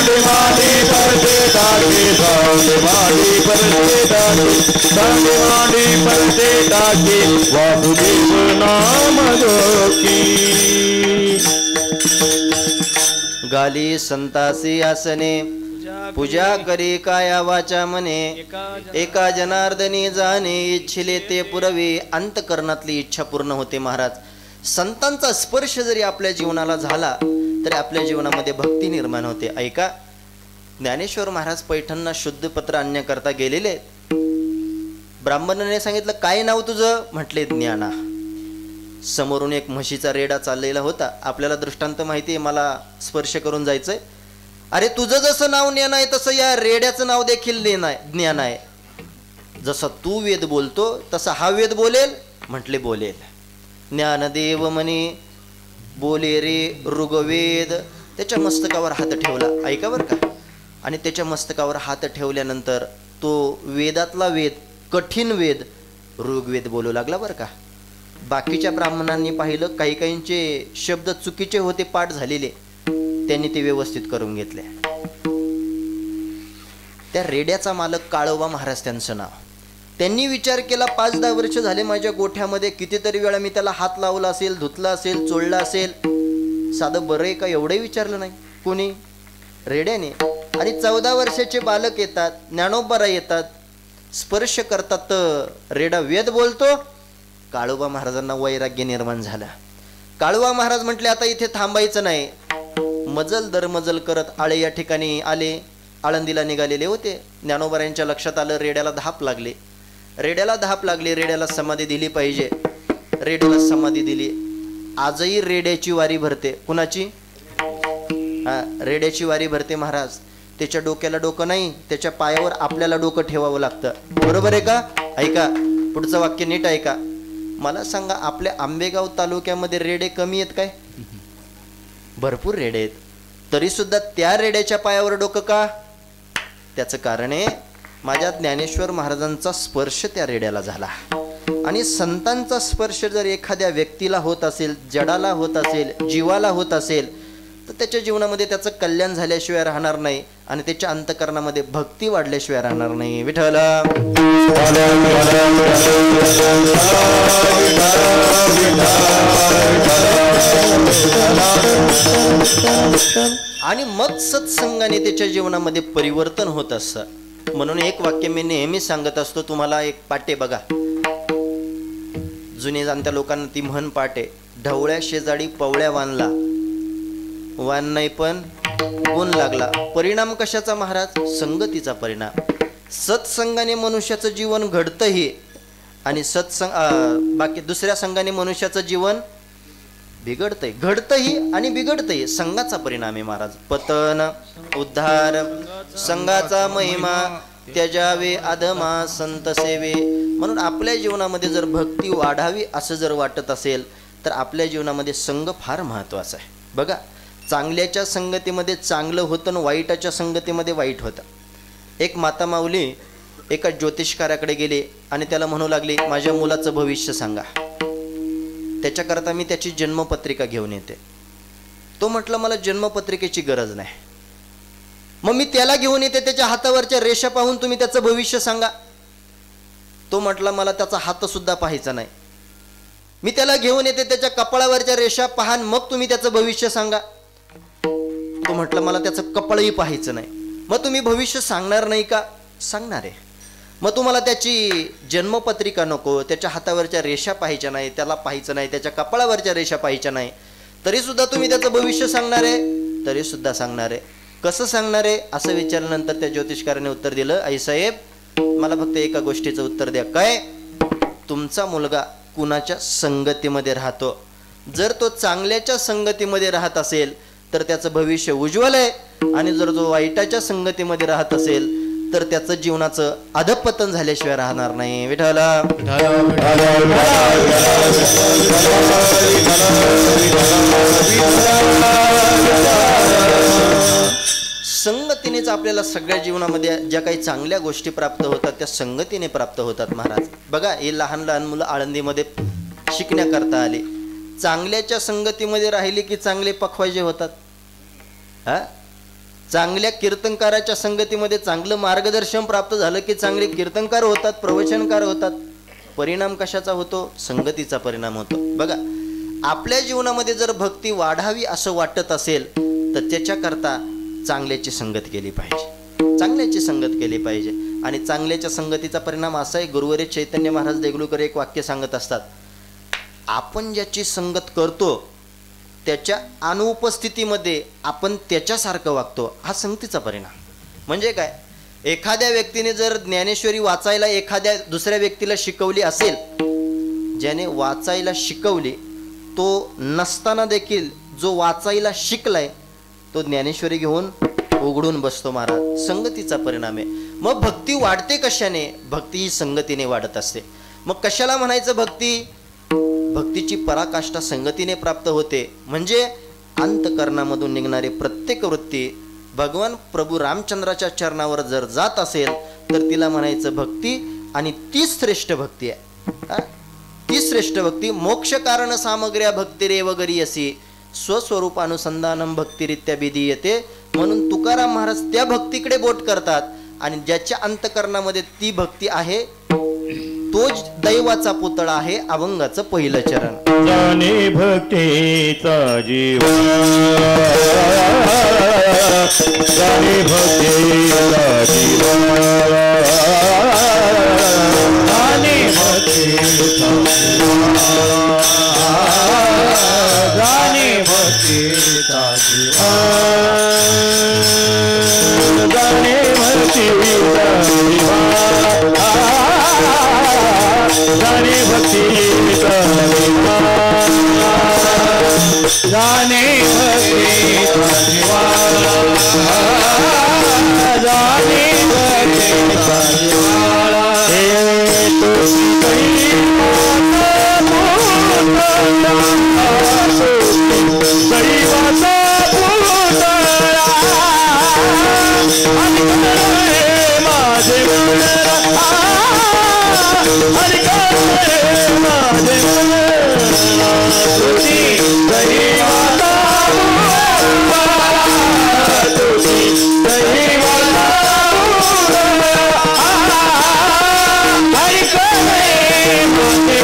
मांडी मांडी परते टाके सांगे मांडी परते टाके सांगे मांडी परते टाके वासुदेव नाम जोकी गाली संतासी आसने पूजा करी काया वाचा मने एका जनार्दनी जाणे इच्छिले ते पुरवे अंतकरणातली इच्छा पूर्ण होते महाराज संतांचा स्पर्श जरी आपल्या जीवनाला झाला तरी आपल्या जीवनामध्ये भक्ती निर्माण होते ऐका ज्ञानेश्वर महाराज पैठणला शुद्ध पत्र आणण्याकरता गेलेले ब्राह्मणाने सांगितलं काय नाव तुझं म्हटले ज्ञाना समोरून एक म्हशीचा रेडा चाललेला होता आपल्याला दृष्टांत माहिती आहे मला स्पर्श करून जायचंय अरे तुझं जसं नाव ज्ञान आहे तसं या रेड्याचं नाव देखील ज्ञान आहे जसं तू वेद बोलतो तसा हा वेद बोलेल म्हटले बोलेल ज्ञानदेव म्हणे बोले रे ऋग्वेद त्याच्या मस्तकावर हात ठेवला ऐका बरं का आणि त्याच्या मस्तकावर हात ठेवल्यानंतर तो वेदातला वेद कठीण वेद ऋग्वेद बोलू लागला बरं का बाकीच्या ब्राह्मणांनी पाहिलं काही काहींचे शब्द चुकीचे होते पाठ झालेले त्यांनी ते व्यवस्थित करून घेतले त्या रेड्याचा मालक काळोबा महाराज त्यांचं नाव त्यांनी विचार केला 5-10 वर्ष झाले माझ्या गोठ्यामध्ये कितीतरी वेळा मी त्याला हात लावला असेल धुतला असेल चोळला असेल साधं बरं आहे का एवढंही विचारलं नाही कोणी रेड्याने आणि 14 वर्षाचे बालक येतात ज्ञानोबा येतात स्पर्श करतात तर रेडा वेद बोलतो काळोबा महाराजांना वैराग्य निर्माण झालं काळोबा महाराज म्हटले आता इथे थांबायचं नाही मजल दरमजल करत आळे या ठिकाणी आले आळंदीला निघालेले होते ज्ञानोबरायांच्या लक्षात आलं रेड्याला धाप लागली रेड्याला समाधी दिली पाहिजे रेड्याला समाधी दिली आजही रेड्याची वारी भरते कुणाची रेड्याची वारी भरते महाराज त्याच्या डोक्याला डोकं नाही त्याच्या पायावर आपल्याला डोकं ठेवावं लागतं बरोबर आहे का ऐका पुढचं वाक्य नीट ऐका मला सांगा आपल्या आंबेगाव तालुक्यामध्ये रेडे कमी आहेत काय भरपूर रेडे आहेत तरी सुद्धा त्या रेड्याच्या पायावर डोकं का त्याचं कारण आहे माझ्या ज्ञानेश्वर महाराजांचा स्पर्श त्या रेड्याला झाला आणि संतांचा स्पर्श जर एखाद्या व्यक्तीला होत असेल जडाला होत असेल जीवाला होत असेल तर त्याच्या जीवनामध्ये त्याचं कल्याण झाल्याशिवाय राहणार नाही आणि त्याच्या अंतकरणामध्ये भक्ती वाढल्याशिवाय राहणार नाही विठ्ठल आणि मग सत्संगाने त्याच्या जीवनामध्ये परिवर्तन होत असतं म्हणून एक वाक्य मी नेहमी सांगत असतो तुम्हाला एक पाटे बघा जुने जाणत्या लोकांना ती म्हण पाटे ढवळ्या शेजारी पवळ्या वानला वान नाही पण गुण लागला परिणाम कशाचा महाराज संगतीचा परिणाम सत्संगाने मनुष्याचं जीवन घडतंही आणि बाकी दुसऱ्या संघाने मनुष्याचं जीवन बिघडतंय घडतंही आणि बिघडतंही संघाचा परिणाम आहे महाराज पतन उद्धार संघाचा महिमा त्याजावे अधमा संत सेवे म्हणून आपल्या जीवनामध्ये जर भक्ती वाढावी असं जर वाटत असेल तर आपल्या जीवनामध्ये संघ फार महत्वाचा आहे बघा चांगल्याच्या संगतीमध्ये चांगलं होतं आणि वाईटाच्या संगतीमध्ये वाईट होतं एक माता माऊली एका ज्योतिषकाराकडे गेले आणि त्याला म्हणू लागली माझ्या मुलाचं भविष्य सांगा त्याच्याकरता मी त्याची जन्मपत्रिका घेऊन येते तो म्हटलं मला जन्मपत्रिकेची गरज नाही मग मी त्याला घेऊन येते त्याच्या हातावरच्या रेषा पाहून तुम्ही त्याचं भविष्य सांगा तो म्हटला मला त्याचा हात सुद्धा पाहायचा नाही मी त्याला घेऊन येते त्याच्या कपाळावरच्या रेषा पाहन मग तुम्ही त्याचं भविष्य सांगा तो म्हटलं मला त्याचं कपाळही पाहायचं नाही मग तुम्ही भविष्य सांगणार नाही का सांगणार आहे मग तुम्हाला त्याची जन्मपत्रिका नको त्याच्या हातावरच्या रेषा पाहायच्या नाही त्याला पाहायचं नाही त्याच्या कपाळावरच्या रेषा पाहायच्या नाही तरी सुद्धा तुम्ही त्याचं भविष्य सांगणार आहे तरी सुद्धा सांगणार आहे कसं सांगणार आहे असं विचारल्यानंतर त्या ज्योतिषकाराने उत्तर दिलं आई साहेब मला फक्त एका गोष्टीचं उत्तर द्या काय तुमचा मुलगा कुणाच्या संगतीमध्ये राहतो जर तो चांगल्याच्या संगतीमध्ये राहत असेल तर त्याचं भविष्य उज्ज्वल आहे आणि जर तो वाईटाच्या संगतीमध्ये राहत असेल तर त्याचं जीवनाचं अधपतन झाल्याशिवाय राहणार नाही विठ्ठल संगतीनेच आपल्याला सगळ्या जीवनामध्ये ज्या काही चांगल्या गोष्टी प्राप्त होतात त्या संगतीने प्राप्त होतात महाराज बघा हे लहान लहान मुलं आळंदीमध्ये शिकण्याकरता आले चांगल्याच्या संगतीमध्ये राहिली की चांगले पखवाजे होतात चांगल्या कीर्तनकाराच्या संगतीमध्ये चांगलं मार्गदर्शन प्राप्त झालं की चांगले कीर्तनकार होतात, प्रवचनकार होतात. परिणाम कशाचा होतो? संगतीचा परिणाम होतो. बघा, आपल्या जीवनामध्ये जर भक्ती वाढावी असं वाटत असेल तर त्याच्याकरता चांगल्याची संगत केली पाहिजे, चांगल्याची संगत केली पाहिजे. आणि चांगल्याच्या संगतीचा परिणाम असा आहे, गुरुवर्य चैतन्य महाराज देगलूकर एक वाक्य सांगत असतात, आपण ज्याची संगत करतो त्याच्या अनुपस्थितीमध्ये आपण त्याच्यासारखं वागतो, हा संगतीचा परिणाम. म्हणजे काय, एखाद्या व्यक्तीने जर ज्ञानेश्वरी वाचायला एखाद्या दुसऱ्या व्यक्तीला शिकवली असेल, ज्याने वाचायला शिकवली तो नसताना देखील जो वाचायला शिकलाय तो ज्ञानेश्वरी घेऊन उघडून बसतो महाराज. संगतीचा परिणाम आहे. मग भक्ती वाढते कशाने? भक्ती ही संगतीने वाढत असते. मग कशाला म्हणायचं भक्ती? भक्तीची पराकाष्ठा संगतीने प्राप्त होते. म्हणजे अंतकरणामधून निघणारी प्रत्येक वृत्ती भगवान प्रभू रामचंद्राच्या चरणावर जर जात असेल तर तिला म्हणायचं भक्ती. आणि ती श्रेष्ठ भक्ती आहे. ती श्रेष्ठ भक्ती. मोक्ष कारण सामग्र्या भक्तिरेव गरीयसी स्वस्वरूपानुसंधानम भक्तिरित्या विधीयते. म्हणून तुकाराम महाराज त्या भक्तीकडे बोट करतात आणि ज्याच्या अंतकरणामध्ये ती भक्ती आहे तोच दैवाचा पुतळा आहे, अभंगाचं पहिलं चरण. जाणे भक्तीचा जीव, जाणे भक्तीचा जीव, जाणे भक्तीचा जीव, जाणे भक्तीचा जीव, जाणे भक्तीचा जीव, जाने भक्तीचा जीवा, जाने भक्तीचा जीवा, जाने भक्तीचा जीवा. हे तुझी दैवाचा पुतळा, आणि माझे हरि करे माझे तुझी दैवाचा तुझी दैवाचा हरि करे माझे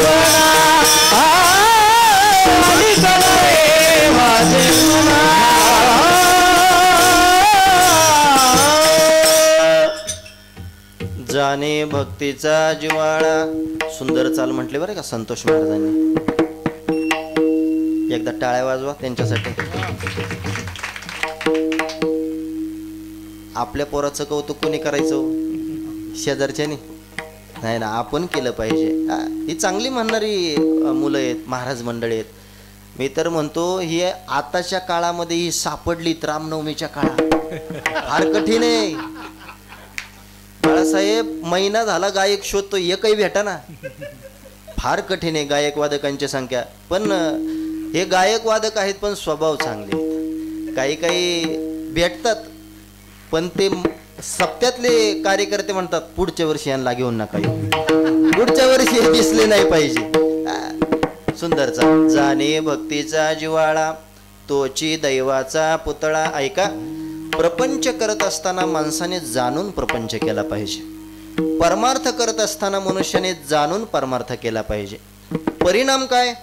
हरि करे माझे. जाणे भक्तीचा जिव्हाळा. सुंदर चाल म्हटले बरं का संतोष महाराजांनी. एकदा टाळ्या वाजवा त्यांच्यासाठी. आपल्या पोराचं कौतुक कोणी करायचं? शेजारच्यानी नाही ना, आपण केलं पाहिजे. ही चांगली म्हणणारी मुलं आहेत, महाराज मंडळी आहेत. मी तर म्हणतो ही आताच्या काळामध्ये ही सापडलीत रामनवमीच्या काळात फार कठीण आहे. बाळासाहेब महिना झाला गायक शोधतो, एकही भेटा ना. फार कठीण आहे गायक वादकांची संख्या. पण हे गायक वादक आहेत पण स्वभाव चांगले आहेत. काही काही भेटतात पण ते सप्त्यातले कार्यकर्ते म्हणतात पुढच्या वर्षी यांना घेऊन नका येऊ, पुढच्या वर्षी हे दिसले नाही पाहिजे. सुंदरचा. जाणे भक्तीचा जिव्हाळा तोची दैवाचा पुतळा. ऐका, प्रपंच करत असताना माणसाने जाणून प्रपंच केला पाहिजे. परमार्थ करत असताना मनुष्याने जाणून परमार्थ केला पाहिजे. परिणाम काय?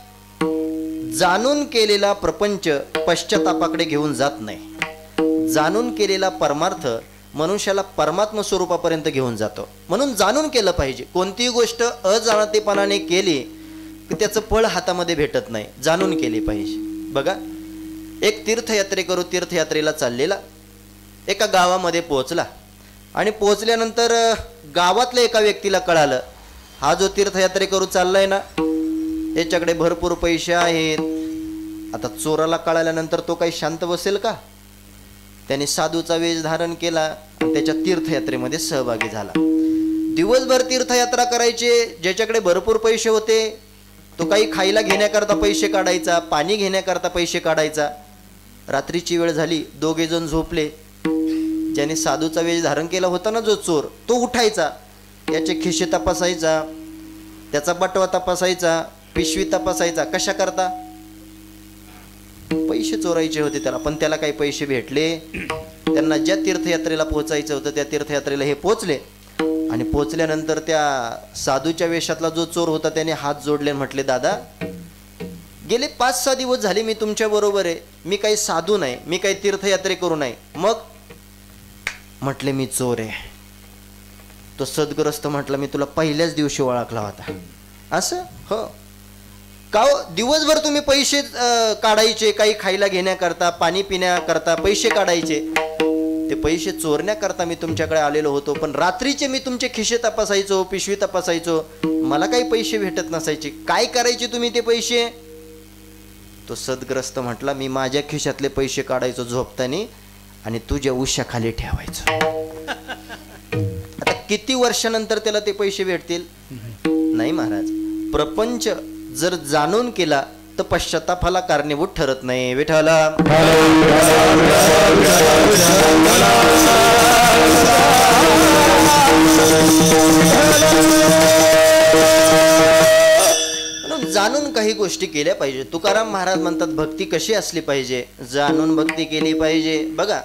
जाणून केलेला प्रपंच पश्चातापाकडे घेऊन जात नाही. जाणून केलेला परमार्थ मनुष्याला परमात्म स्वरूपापर्यंत घेऊन जातो. म्हणून जाणून केलं पाहिजे. कोणतीही गोष्ट अजाणतेपणाने केली की त्याचं फळ हातामध्ये भेटत नाही. जाणून केली पाहिजे. बघा, एक तीर्थयात्रेकरू तीर्थयात्रेला चाललेला एका गावामध्ये पोहोचला आणि पोहोचल्यानंतर गावातल्या एका व्यक्तीला कळालं हा जो तीर्थयात्रेकरू चाललाय ना याच्याकडे भरपूर पैसे आहेत. आता चोराला कळाल्यानंतर तो काही शांत बसेल का? त्याने साधूचा वेश धारण केला आणि त्याच्या तीर्थयात्रेमध्ये सहभागी झाला. दिवसभर तीर्थयात्रा करायचे. ज्याच्याकडे भरपूर पैसे होते तो काही खायला घेण्याकरता पैसे काढायचा, पाणी घेण्याकरता पैसे काढायचा. रात्रीची वेळ झाली, दोघे जण झोपले. ज्याने साधूचा वेश धारण केला होता ना जो चोर, तो उठायचा, याचे खिशे तपासायचा, त्याचा बटवा तपासायचा, पिशवी तपासायचा. कशा करता? पैसे चोरायचे होते त्याला, पण त्याला काही पैसे भेटले त्यांना ज्या तीर्थयात्रेला पोहोचायचं होतं त्या तीर्थयात्रेला हे पोहोचले. आणि पोहोचल्यानंतर त्या साधूच्या वेशातला जो चोर होता त्याने हात जोडले आणि म्हटले, दादा गेले 5-6 दिवस झाले मी तुमच्या बरोबर आहे, मी काही साधू नाही, मी काही तीर्थयात्रे करू नाही. मग म्हटले मी चोर आहे. तो सद्ग्रस्त म्हटला, मी तुला पहिल्याच दिवशी ओळखला होता. असं हो का? दिवसभर तुम्ही पैसे काढायचे, काही खायला घेण्याकरता, पाणी पिण्याकरता पैसे काढायचे. ते पैसे चोरण्याकरता मी तुमच्याकडे आलेलो होतो, पण रात्रीचे मी तुमचे खिशे तपासायचो, पिशवी तपासायचो, मला काही पैसे भेटत नसायचे. काय करायचे तुम्ही ते पैसे? तो सद्ग्रस्त म्हटला, मी माझ्या खिशातले पैसे काढायचो झोपताना आणि तुझ्या उशाखाली ठेवायचो. आता किती वर्षानंतर त्याला ते पैसे भेटतील? नाही महाराज, प्रपंच जर जाणून केला तर पश्चातापाला कारणीभूत ठरत नाही. विठ्ठला जाणून काही गोष्टी केल्या पाहिजे. तुकाराम महाराज म्हणतात भक्ती कशी असली पाहिजे? जाणून भक्ती केली पाहिजे. बघा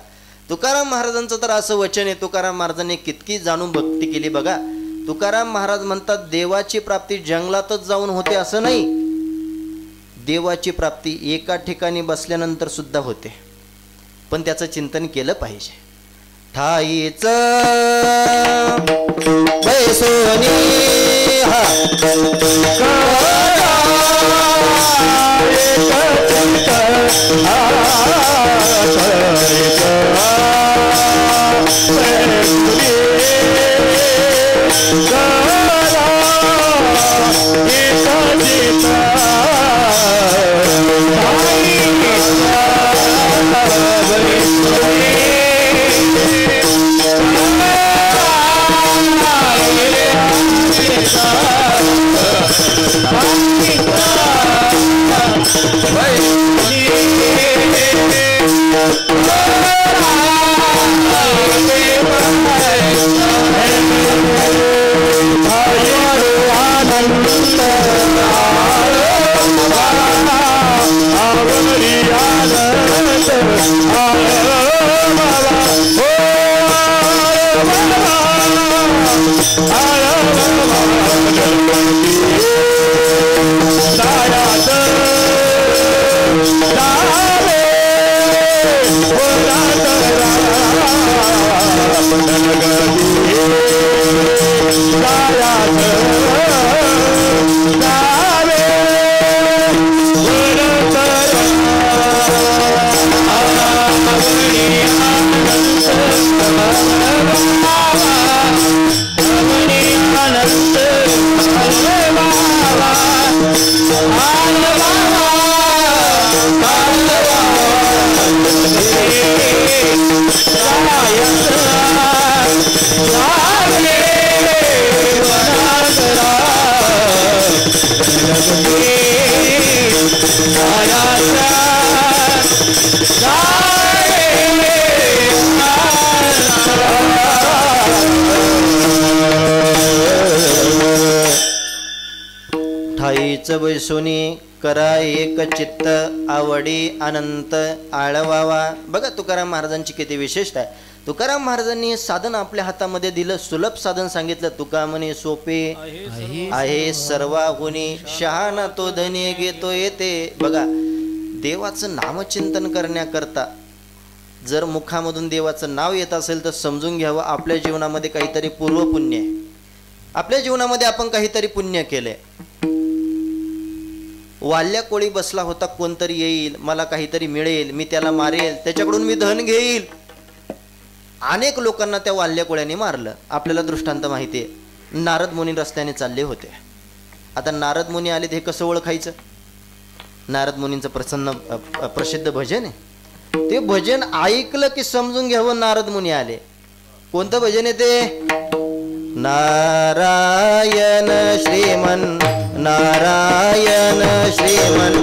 तुकाराम महाराजांचं तर असं वचन आहे, तुकाराम महाराजांनी कितकी जाणून भक्ती केली बघा. तुकाराम महाराज म्हणतात देवाची प्राप्ती जंगलातच जाऊन होते असं नाही, देवाची प्राप्ती एका ठिकाणी बसल्यानंतर सुद्धा होते, पण त्याचं चिंतन केलं पाहिजे. ठाईच बैसोनी ठाईच बैसोनी करा एक चित्त आवडी अनंत आळवावा. बघा तुकाराम महाराजांची किती विशेषता आहे. तुकाराम महाराजांनी साधन आपल्या हातामध्ये दिलं, सुलभ साधन सांगितलं. तुका म्हणे सोपे आहे सर्वाहुनी, शहाणा तो धनी घेतो येते. बघा देवाचं नामचिंतन करण्याकरता जर मुखामधून देवाचं नाव येत असेल तर समजून घ्यावं आपल्या जीवनामध्ये काहीतरी पूर्वपुण्य आहे, आपल्या जीवनामध्ये आपण काहीतरी पुण्य केलंय. वाल्या कोळी बसला होता, कोणतरी येईल, मला काहीतरी मिळेल, मी त्याला मारेल, त्याच्याकडून मी धन घेईल. अनेक लोकांना त्या वाल्या कोळ्याने मारलं. आपल्याला दृष्टांत माहिती आहे. नारद मुनी रस्त्याने चालले होते. आता नारद मुनी आले, हे कसं ओळखायचं? नारद मुनींचं प्रसिद्ध भजन आहे. ते भजन ऐकलं की समजून घ्यावं नारद मुनी आले. कोणतं भजन आहे ते? नारायण श्रीमन नारायण श्रीमन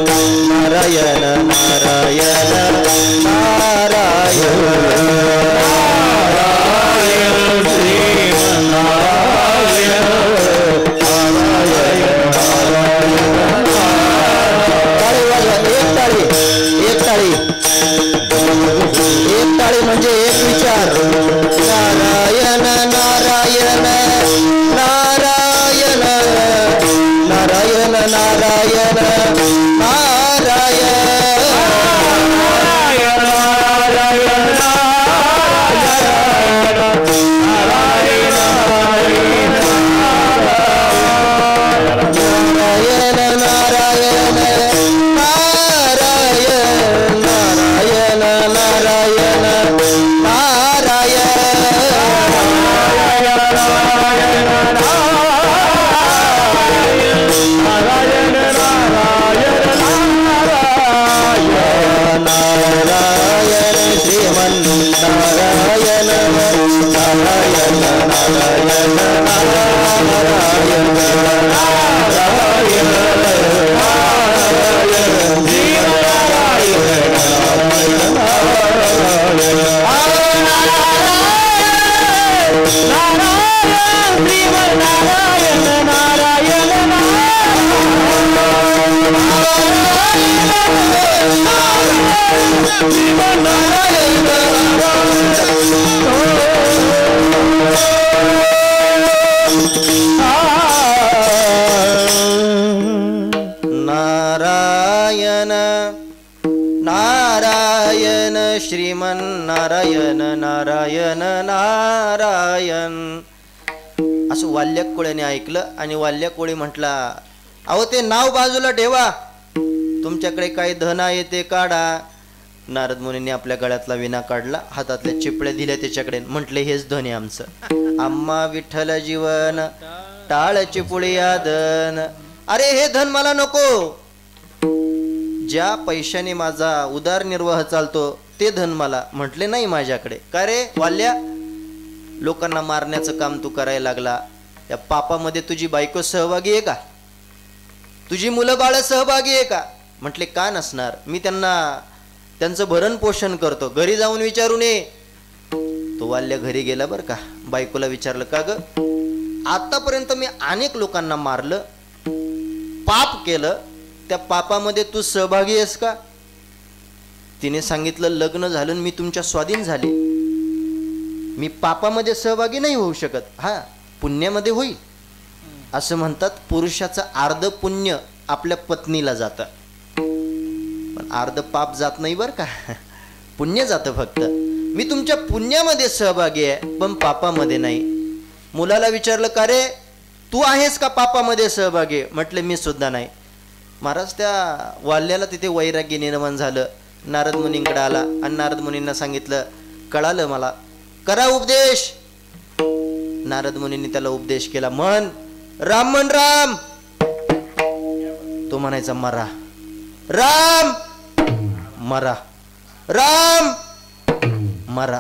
नारायण नारायण नारायण नारायण श्रीमन नारायण नारायण. एक ताळी म्हणजे एक विचार नारायण नारायण नारायण नारायण नारायण नारायण नारायण श्रीमन नारायण नारायण नारायण असं वाल्य कोळ्याने ऐकलं आणि वाल्य कोळी म्हटला अहो ते नाव बाजूला ठेवा तुमच्याकडे काही धन आहे ते काढा. नारद मुनींनी आपल्या गळ्यातला विना काढला हातातल्या चिपळ्या दिल्या त्याच्याकडे म्हटले हेच धन आहे आमचं आम्हा विठ्ठल जीवन टाळ चिपुळी धन. अरे हे धन मला नको ज्या पैशाने माझा उदरनिर्वाह चालतो ते धन मला. म्हटले नाही माझ्याकडे. का रे वाल्या लोकांना मारण्याचं काम तू करायला लागला या पापामध्ये तुझी बायको सहभागी आहे का तुझी मुलं बाळ सहभागी आहे का. म्हटले का नसणार मी त्यांचं भरण पोषण करतो घरी जाऊन विचारून ये. तो वाल्या घरी गेला बरं का बायकोला विचारलं का ग आतापर्यंत मी अनेक लोकांना मारलं पाप केलं त्या पापामध्ये तू सहभागी आहेस का. तिने सांगितलं लग्न झालं मी तुमच्या स्वाधीन झाले मी पापामध्ये सहभागी नाही होऊ शकत. हा पुण्यामध्ये होईल असं म्हणतात पुरुषाचं अर्ध पुण्य आपल्या पत्नीला जातं पण अर्ध पाप जात नाही बरं का पुण्य जातं फक्त. मी तुमच्या पुण्यामध्ये सहभागी आहे पण पापामध्ये नाही. मुलाला विचारलं का रे तू आहेस का पापामध्ये सहभागी. म्हटले मी सुद्धा नाही. महाराज त्या वाल्याला तिथे वैराग्य निर्माण झालं. नारद मुनींकडे आला आणि नारद मुनींना सांगितलं कळालं मला करा उपदेश. नारद मुनींनी त्याला उपदेश केला म्हण राम म्हण राम. तो म्हणायचा मरा राम मरा राम मरा.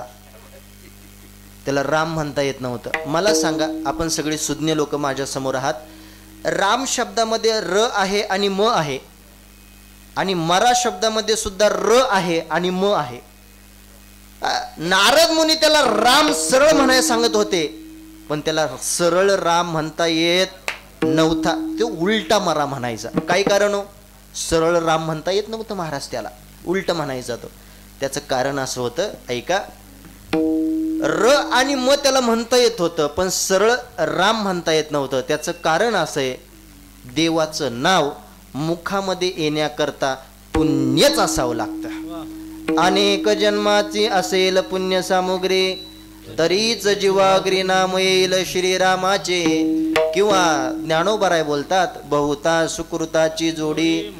त्याला राम म्हणता येत नव्हतं. मला सांगा आपण सगळे सुज्ञ लोक माझ्या समोर आहात राम शब्दामध्ये र आहे आणि म आहे आणि मरा शब्दामध्ये सुद्धा र आहे आणि म आहे. नारद मुनी त्याला राम सरळ म्हणायला सांगत होते पण त्याला सरळ राम म्हणता येत नव्हता. तो उलटा मरा म्हणायचा. काय कारण हो सरळ राम म्हणता येत नव्हतं महाराज त्याला उलट म्हणायचा तो. त्याचं कारण असं होतं ऐका र आणि म त्याला म्हणता येत होतं पण सरळ राम म्हणता येत नव्हतं. त्याचं कारण असं आहे देवाचं नाव मुखामध्ये येण्याकरता पुण्यच असावं लागतं. अनेक जन्माची असेल पुण्य सामुग्री तरीच जीवाग्री नाम येईल श्रीरामाचे. किंवा ज्ञानोबराय बोलतात बहुता सुकृताची जोडी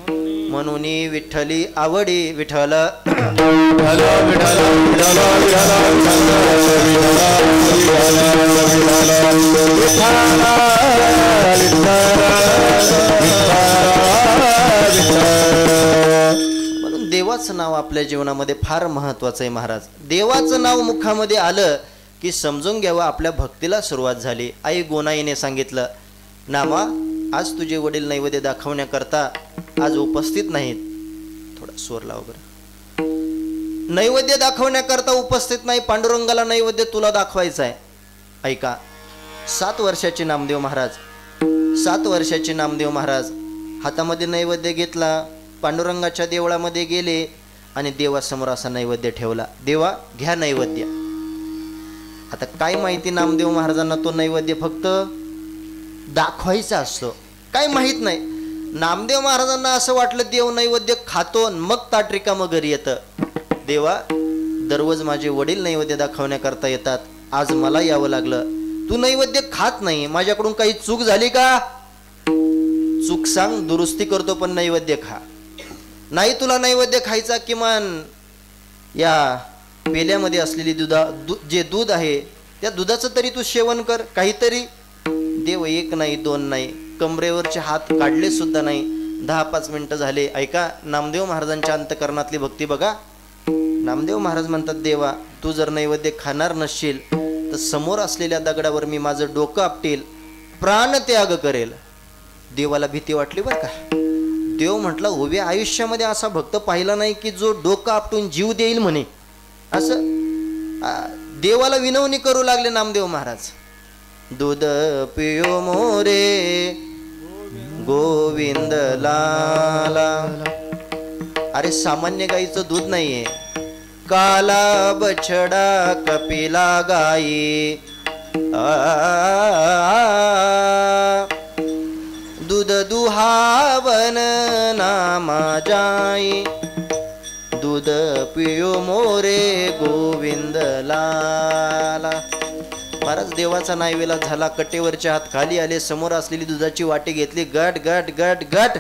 म्हणून विठ्ठली आवडी. विठ्ठल म्हणून देवाचं नाव आपल्या जीवनामध्ये फार महत्वाचं आहे महाराज. देवाचं नाव मुखामध्ये आलं की समजून घ्यावं आपल्या भक्तीला सुरुवात झाली. आई गोनाईने सांगितलं नामा आज तुझे वडील नैवेद्य दाखवण्याकरता आज उपस्थित नाहीत. थोडा स्वर लाव बरं. नैवेद्य दाखवण्याकरता उपस्थित नाही. पांडुरंगाला नैवेद्य तुला दाखवायचा आहे. ऐका 7 वर्षाचे नामदेव महाराज 7 वर्षाचे नामदेव महाराज हातामध्ये नैवेद्य घेतला पांडुरंगाच्या देवळामध्ये गेले आणि देवासमोर असा नैवेद्य ठेवला. देवा घ्या नैवेद्य. आता काय माहिती नामदेव महाराजांना तो नैवेद्य फक्त दाखवायचा असतो, काय माहित नाही. नामदेव महाराजांना असं वाटलं देव नैवेद्य खातो मग ताट रिकामं घरी येतं. देवा दररोज माझे वडील नैवेद्य दाखवण्याकरता येतात, आज मला यावं लागलं. तू नैवेद्य खात नाही, माझ्याकडून काही चूक झाली का? चूक सांग, दुरुस्ती करतो, पण नैवेद्य खा. नाही तुला नैवेद्य खायचा, किमान या पेल्यामध्ये असलेली जे दूध आहे त्या दुधाचं तरी तू सेवन कर काहीतरी. देव एक नाही दोन नाही, कमरेवरचे हात काढले सुद्धा नाही. 10-5 मिनिटं झाले. ऐका नामदेव महाराजांच्या अंतकरणातली भक्ती बघा. नामदेव महाराज म्हणतात, देवा तू जर नैवेद्य खाणार नसशील तर समोर असलेल्या दगडावर मी माझं डोकं आपटेल, प्राणत्याग करेल. देवाला भीती वाटली बरं का. देव म्हटला, उभ्या आयुष्यामध्ये असा भक्त पाहिला नाही की जो डोकं आपटून जीव देईल म्हणे. असं देवाला विनवणी करू लागले नामदेव महाराज. दूध पियो मोरे गोविंद लाला. अरे सामान्य गाईचं दूध नाहीये, काला बछडा कपिला गाई. दूध दुहावन नामा जाई, दूध पियो मोरे गोविंद लाला. महाराज देवाचा नायवेला झाला. कटेवरचे हात खाली आले, समोर असलेली दुधाची वाटी घेतली, गट गट गट गट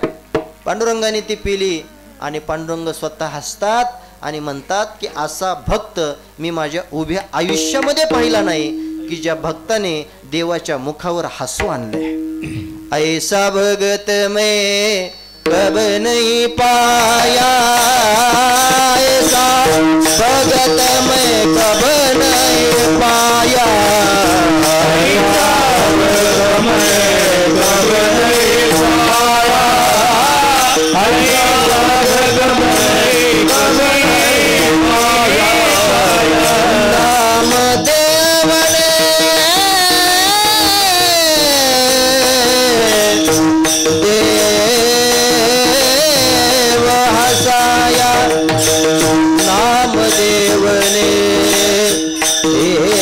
पांडुरंगाने ती पिली. आणि पांडुरंग स्वतः हसतात आणि म्हणतात की असा भक्त मी माझ्या उभ्या आयुष्यामध्ये पाहिला नाही की ज्या भक्ताने देवाच्या मुखावर हसू आणले. ऐसा भगत मैं कब नहीं पाया, ऐसा भगत मैं कब नहीं पाया, ऐसा भगत मैं कब नहीं पाया, ऐसा भगत मैं कब नहीं पाया. नामदेव ने देव हसाया, नामदेव ने देव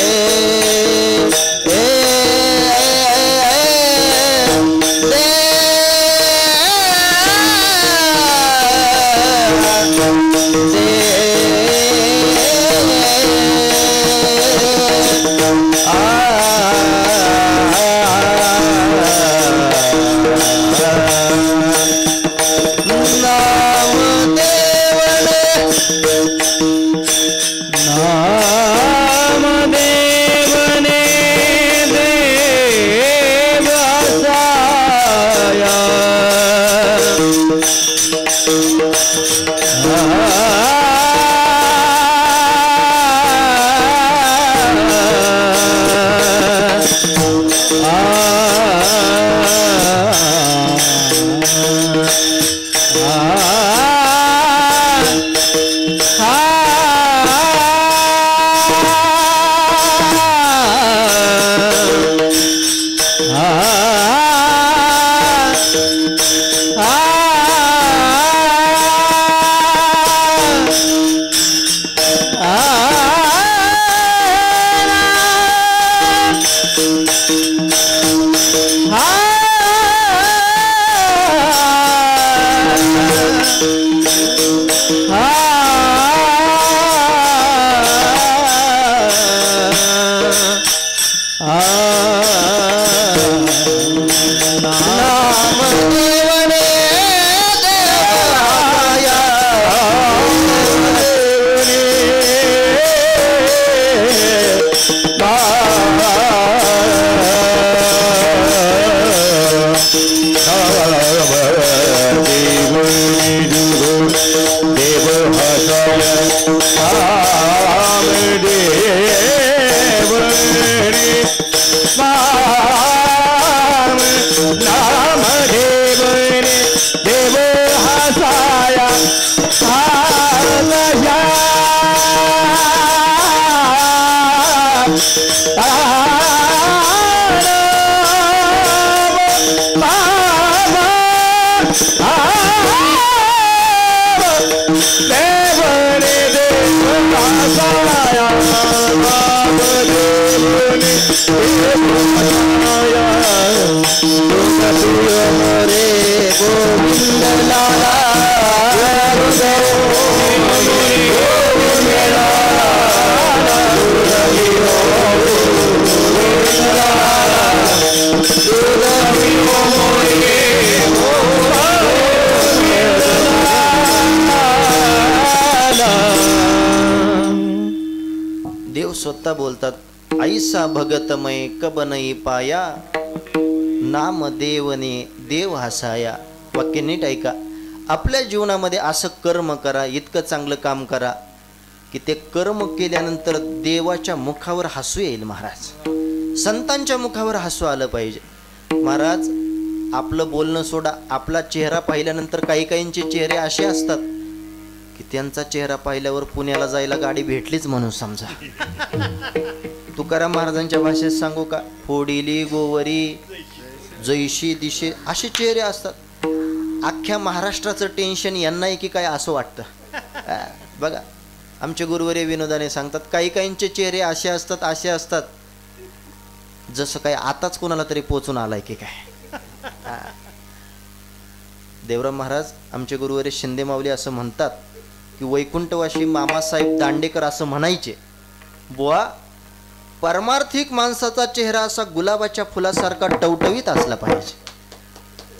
देव स्वतः बोलतात, ऐसा भगतमय कब नाही पाया, नाम देवने देव हसाया. वाक्य नीट ऐका. आपल्या जीवनामध्ये असं कर्म करा, इतकं चांगलं काम करा की ते कर्म केल्यानंतर देवाच्या मुखावर हसू येईल. महाराज, संतांच्या मुखावर हसू आलं पाहिजे. महाराज, आपलं बोलणं सोडा, आपला चेहरा पाहिल्यानंतर काही काहींचे चेहरे असे असतात की त्यांचा चेहरा पाहिल्यावर पुण्याला जायला गाडी भेटलीच म्हणून समजा. तुकाराम महाराजांच्या भाषेत सांगू का, फोडिली गोवरी जैशी दिशे, असे चेहरे असतात. अख्ख्या महाराष्ट्राचं टेन्शन यांना आहे की काय असं वाटतं. बघा, आमचे गुरुवर्य विनोदाने सांगतात, काही काहींचे चेहरे असे असतात जसं काय आताच कोणाला तरी पोचून आलाय की काय. देवराम महाराज आमचे गुरुवर्य शिंदे माऊली असं म्हणतात की वैकुंठवासी मामासाहेब दांडेकर असं म्हणायचे, बुवा, परमार्थिक माणसाचा चेहरा असा गुलाबाच्या फुलासारखा टवटवीत असला पाहिजे,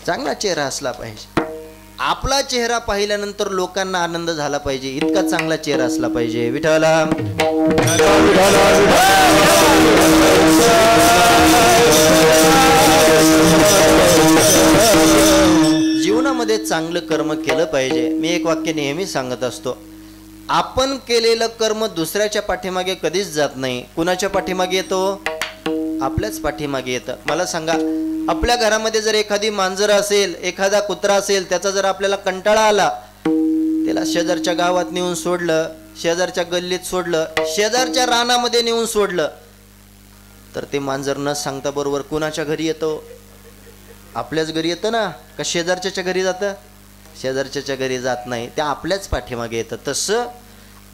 चांगला चेहरा असला पाहिजे. आपला चेहरा पाहिल्यानंतर लोकांना आनंद झाला पाहिजे, इतका चांगला चेहरा असला पाहिजे. विठ्ठला जीवनामध्ये चांगलं कर्म केलं पाहिजे. मी एक वाक्य नेहमी सांगत असतो, आपण केलेलं कर्म दुसऱ्याच्या पाठीमागे कधीच जात नाही. कुणाच्या पाठीमागे येतो? आपल्याच पाठीमागे येतं. मला सांगा, आपल्या घरामध्ये जर एखादी मांजर असेल, एखादा कुत्रा असेल, त्याचा जर आपल्याला कंटाळा आला, त्याला शेजारच्या गावात नेऊन सोडलं, शेजारच्या गल्लीत सोडलं, शेजारच्या रानामध्ये नेऊन सोडलं, तर ते मांजर न सांगता बरोबर कुणाच्या घरी येतो? आपल्याच घरी येतं ना, का शेजारच्या घरी जातं? शेजारच्या घरी जात नाही, त्या आपल्याच पाठीमागे येतं. तसं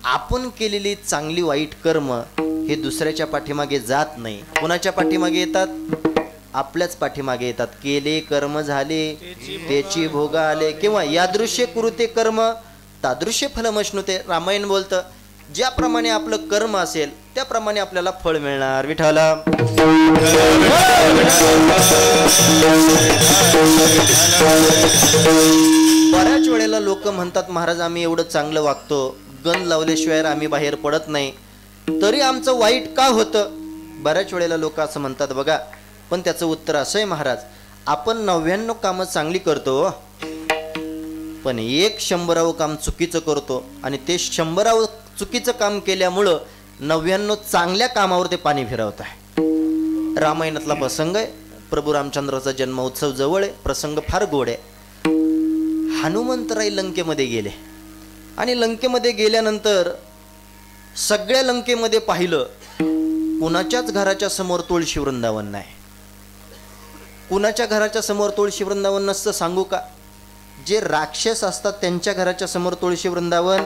आपण केलेली चांगली वाईट कर्म हे दुसऱ्याच्या पाठीमागे जात नाही. कुणाच्या पाठीमागे येतात? आपल्याच पाठीमागे येतात. केले कर्म झाले त्याची भोग आले, किंवा यादृश्य कृते कर्म तादृश्य फलमश्नुते. रामायण बोलतं, ज्याप्रमाणे आपलं कर्म असेल त्याप्रमाणे आपल्याला फळ मिळणार. विठ्ठला बऱ्याच वेळेला लोक म्हणतात, महाराज आम्ही एवढं चांगलं वागतो, गण लावल्याशिवाय आम्ही बाहेर पडत नाही, तरी आमचं वाईट का होतं? बऱ्याच वेळेला लोक असं म्हणतात बघा. पण त्याचं उत्तर असं आहे महाराज, आपण 99 कामं चांगली करतो, पण 100 काम चुकीचं करतो, आणि ते 100 चुकीचं काम केल्यामुळं 99 चांगल्या कामावर ते पाणी फिरवत आहे. रामायणातला प्रसंग आहे. प्रभू रामचंद्राचा जन्म उत्सव जवळ आहे. प्रसंग फार गोड आहे. हनुमंतराय लंकेमध्ये गेले, आणि लंकेमध्ये गेल्यानंतर सगळ्या लंकेमध्ये पाहिलं, कुणाच्याच घराच्या समोर तुळशी वृंदावन नाही. कुणाच्या घराच्या समोर तुळशी वृंदावन नसतं सांगू का? जे राक्षस असतात त्यांच्या घराच्या समोर तुळशी वृंदावन.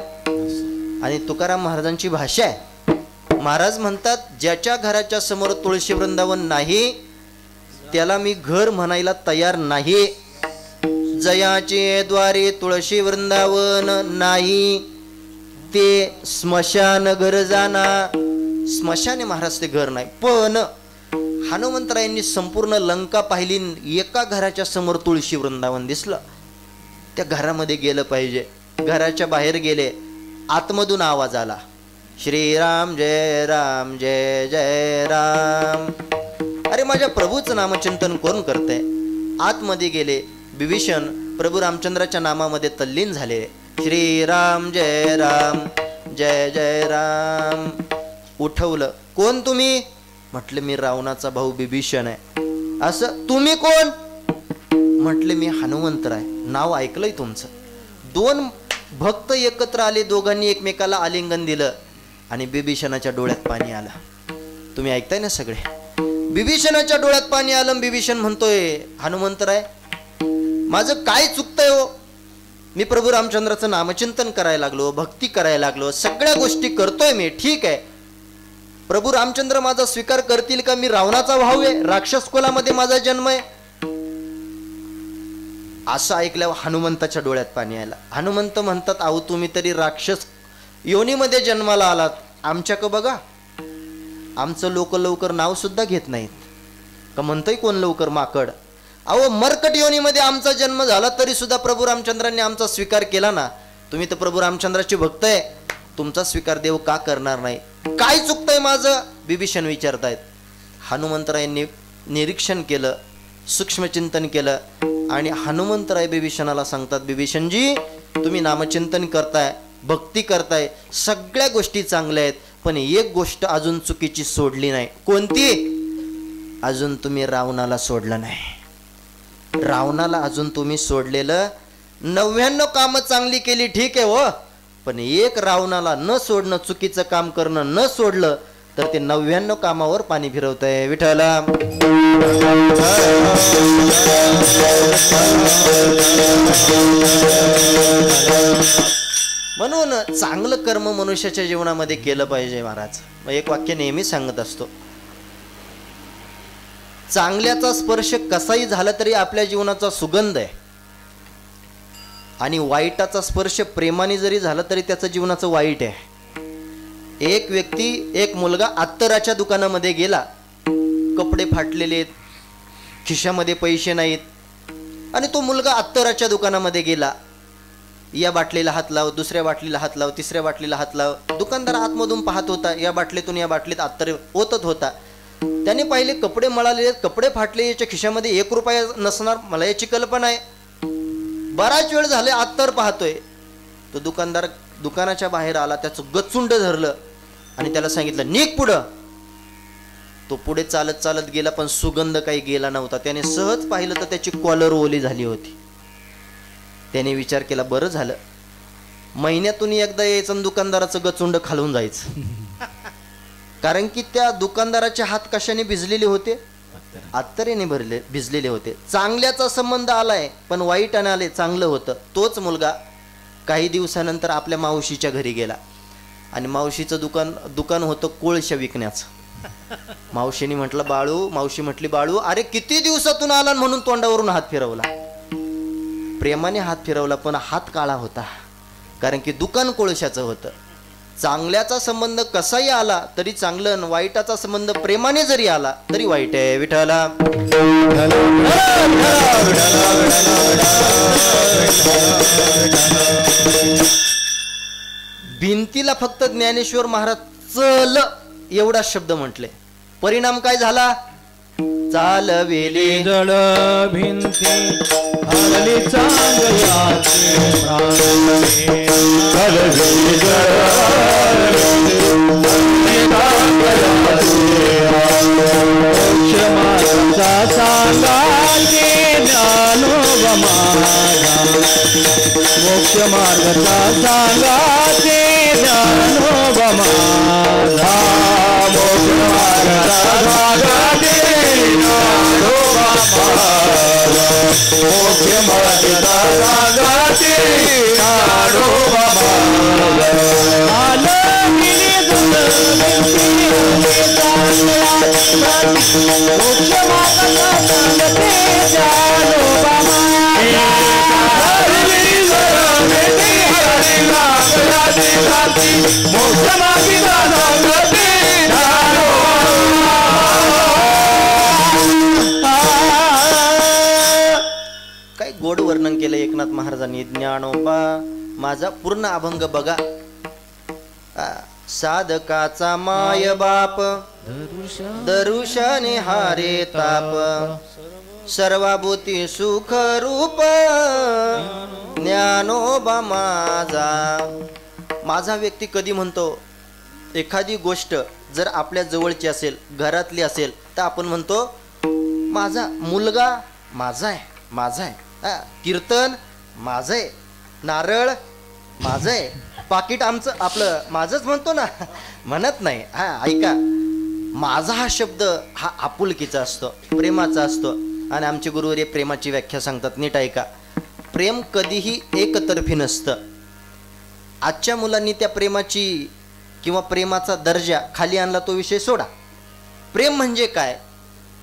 आणि तुकाराम महाराजांची भाषा आहे. महाराज म्हणतात, ज्याच्या घराच्या समोर तुळशी वृंदावन नाही त्याला मी घर म्हणायला तयार नाही. जयाचे द्वारे तुळशी वृंदावन नाही, ते स्मशान घर जाना. स्मशाने महाराज ते घर नाही. पण हनुमंतरायांनी संपूर्ण लंका पाहिली, एका घराच्या समोर तुळशी वृंदावन दिसलं. त्या घरामध्ये गेलं पाहिजे. घराच्या बाहेर गेले, आतमधून आवाज आला, श्रीराम जय राम जय जय राम. अरे माझ्या प्रभूचं नामचिंतन कोण करतंय? आतमध्ये गेले. विभीषण प्रभू रामचंद्राच्या नामामध्ये तल्लीन झाले. श्रीराम जय राम जय जय राम. उठवलं, कोण तुम्ही? म्हटलं मी रावणाचा भाऊ विभीषण आहे. असं, तुम्ही कोण? म्हटले मी हनुमंतराय. नाव ऐकलंय तुमचं. 2 भक्त एकत्र आले, दोघांनी एकमेकाला आलिंगन दिलं, आणि विभीषणाच्या डोळ्यात पाणी आलं. तुम्ही ऐकताय ना सगळे? विभीषणाच्या डोळ्यात पाणी आलं. विभीषण म्हणतोय, हनुमंतराय माझं काय चुकतंय हो? मी प्रभू रामचंद्राचं नामचिंतन करायला लागलो, भक्ती करायला लागलो, सगळ्या गोष्टी करतोय मी, ठीक आहे. प्रभू रामचंद्र माझा स्वीकार करतील का? मी रावणाचा भाऊ आहे, राक्षस कुलामध्ये माझा जन्म आहे. असं ऐकल्यावर हनुमंताच्या डोळ्यात पाणी आलं. हनुमंत म्हणतात, अहो तुम्ही तरी राक्षस योनीमध्ये जन्माला आलात, आमच्याक बघा, आमचं लोक लवकर नाव सुद्धा घेत नाहीत. का म्हणतोय कोण लवकर माकड? अहो मरकट योनीमध्ये आमचा जन्म झाला तरी सुद्धा प्रभू रामचंद्रांनी आमचा स्वीकार केला ना. तुम्ही तर प्रभू रामचंद्राची भक्त आहे, तुमचा स्वीकार देव का करणार नाही? काय चुकतंय माझं? बिभीषण विचारतायत. हनुमंतरायांनी निरीक्षण केलं, सूक्ष्मचिंतन केलं आणि हनुमंतराय बिभीषणाला सांगतात, बिभीषणजी तुम्ही नामचिंतन करताय, भक्ती करताय, सगळ्या गोष्टी चांगल्या आहेत, पण एक गोष्ट अजून चुकीची सोडली नाही. कोणती? अजून तुम्ही रावणाला सोडलं नाही. रावणाला अजून तुम्ही सोडलेलं 99 कामं चांगली केली, ठीक आहे हो, पण एक रावणाला न सोडणं, चुकीचं काम करणं न सोडलं तर ते 99 कामावर पाणी फिरवतंय. विठ्ठला म्हणून चांगलं कर्म मनुष्याच्या जीवनामध्ये केलं पाहिजे. महाराज एक वाक्य नेहमी सांगत असतो, चांगल्याचा स्पर्श कसाही झाला तरी आपल्या जीवनाचा सुगंध आहे, आणि वाईटाचा स्पर्श प्रेमाने जरी झाला तरी त्याचं जीवनाचं वाईट आहे. एक व्यक्ती, एक मुलगा अत्तराच्या दुकानामध्ये गेला, कपडे फाटलेले आहेत, खिशामध्ये पैसे नाहीत, आणि तो मुलगा अत्तराच्या दुकानामध्ये गेला. या बाटलीला हात लाव, दुसऱ्या बाटलीला हात लाव, तिसऱ्या बाटलीला हात लाव. दुकानदार आतमधून पाहत होता, या बाटलीतून या बाटलीत अत्तर ओतत होता. त्याने पाहिले कपडे मळालेले, कपडे फाटले, याच्या खिशामध्ये 1 रुपया नसणार, मला याची कल्पना आहे. बराच वेळ झाले अत्तर पाहतोय. तो दुकानदार दुकानाच्या बाहेर आला, त्याचं गचुंड धरलं आणि त्याला सांगितलं, निघ पुढं. तो पुढे चालत चालत गेला, पण सुगंध काही गेला नव्हता. त्याने सहज पाहिलं तर त्याची कॉलर ओली झाली होती. त्याने विचार केला, बरं झालं, महिन्यातून एकदा यायचं आणि दुकानदाराचं गचुंड खालून जायचं. कारण की त्या दुकानदाराचे हात कशाने भिजलेले होते? अत्तरेने भिजलेले होते. चांगल्याचा संबंध आलाय, पण वाईटाने आले, चांगलं होतं. तोच मुलगा काही दिवसानंतर आपल्या मावशीच्या घरी गेला, आणि मावशीचं दुकान होतं कोळशा विकण्याचं. मावशीने म्हटलं, बाळू, मावशी म्हटली, बाळू अरे किती दिवसातून आला, म्हणून तोंडावरून हात फिरवला. प्रेमाने हात फिरवला, पण हात काळा होता, कारण की दुकान कोळशाचं होतं. चांगल्याचा संबंध कसाही आला तरी चांगलं, वाईटाचा संबंध प्रेमाने जरी आला तरी वाईट आहे. विठ्ठला भिंतीला फक्त ज्ञानेश्वर महाराज चल एवढा शब्द म्हटले, परिणाम काय झाला? चालवेले जळ भिंती हरली चांगल्याचे प्राणे, हरली जळ क्षमाचा सांगाचे ज्ञानोबा माझा, मोक्ष मार्गाचा सांगाचे ज्ञानोबा माझा, मोक्ष मार्गाचा सांगाचे ज्ञानोबा माझा, मोक्ष मार्गाचा सांगाचे ज्ञानोबा माझा. आलं मिली मोक्ष मार्गाचा सांगते ज्ञानोबा काय गोड वर्णन केलं एकनाथ महाराजांनी. ज्ञानोबा माझा पूर्ण अभंग बघा. साधकाचा माय बाप दरुशाने हारे ताप, सर्वाभूती सुख रूप ज्ञानोबा माझा. माझा व्यक्ती कधी म्हणतो, एखादी गोष्ट जर आपल्या जवळची असेल, घरातली असेल, तर आपण म्हणतो माझा मुलगा माझा आहे, माझा आहे, कीर्तन माझं आहे, नारळ माझं आहे, पाकिट आमचं, आपलं माझंच म्हणतो ना, म्हणत नाही. ऐका, माझा हा शब्द हा आपुलकीचा असतो, प्रेमाचा असतो. आणि आमचे गुरुवर्य प्रेमाची व्याख्या सांगतात, नीट ऐका. प्रेम कधीही एकतर्फी नसतं. आजच्या मुलांनी त्या प्रेमाची किंवा प्रेमाचा दर्जा खाली आणला, तो विषय सोडा. प्रेम म्हणजे काय?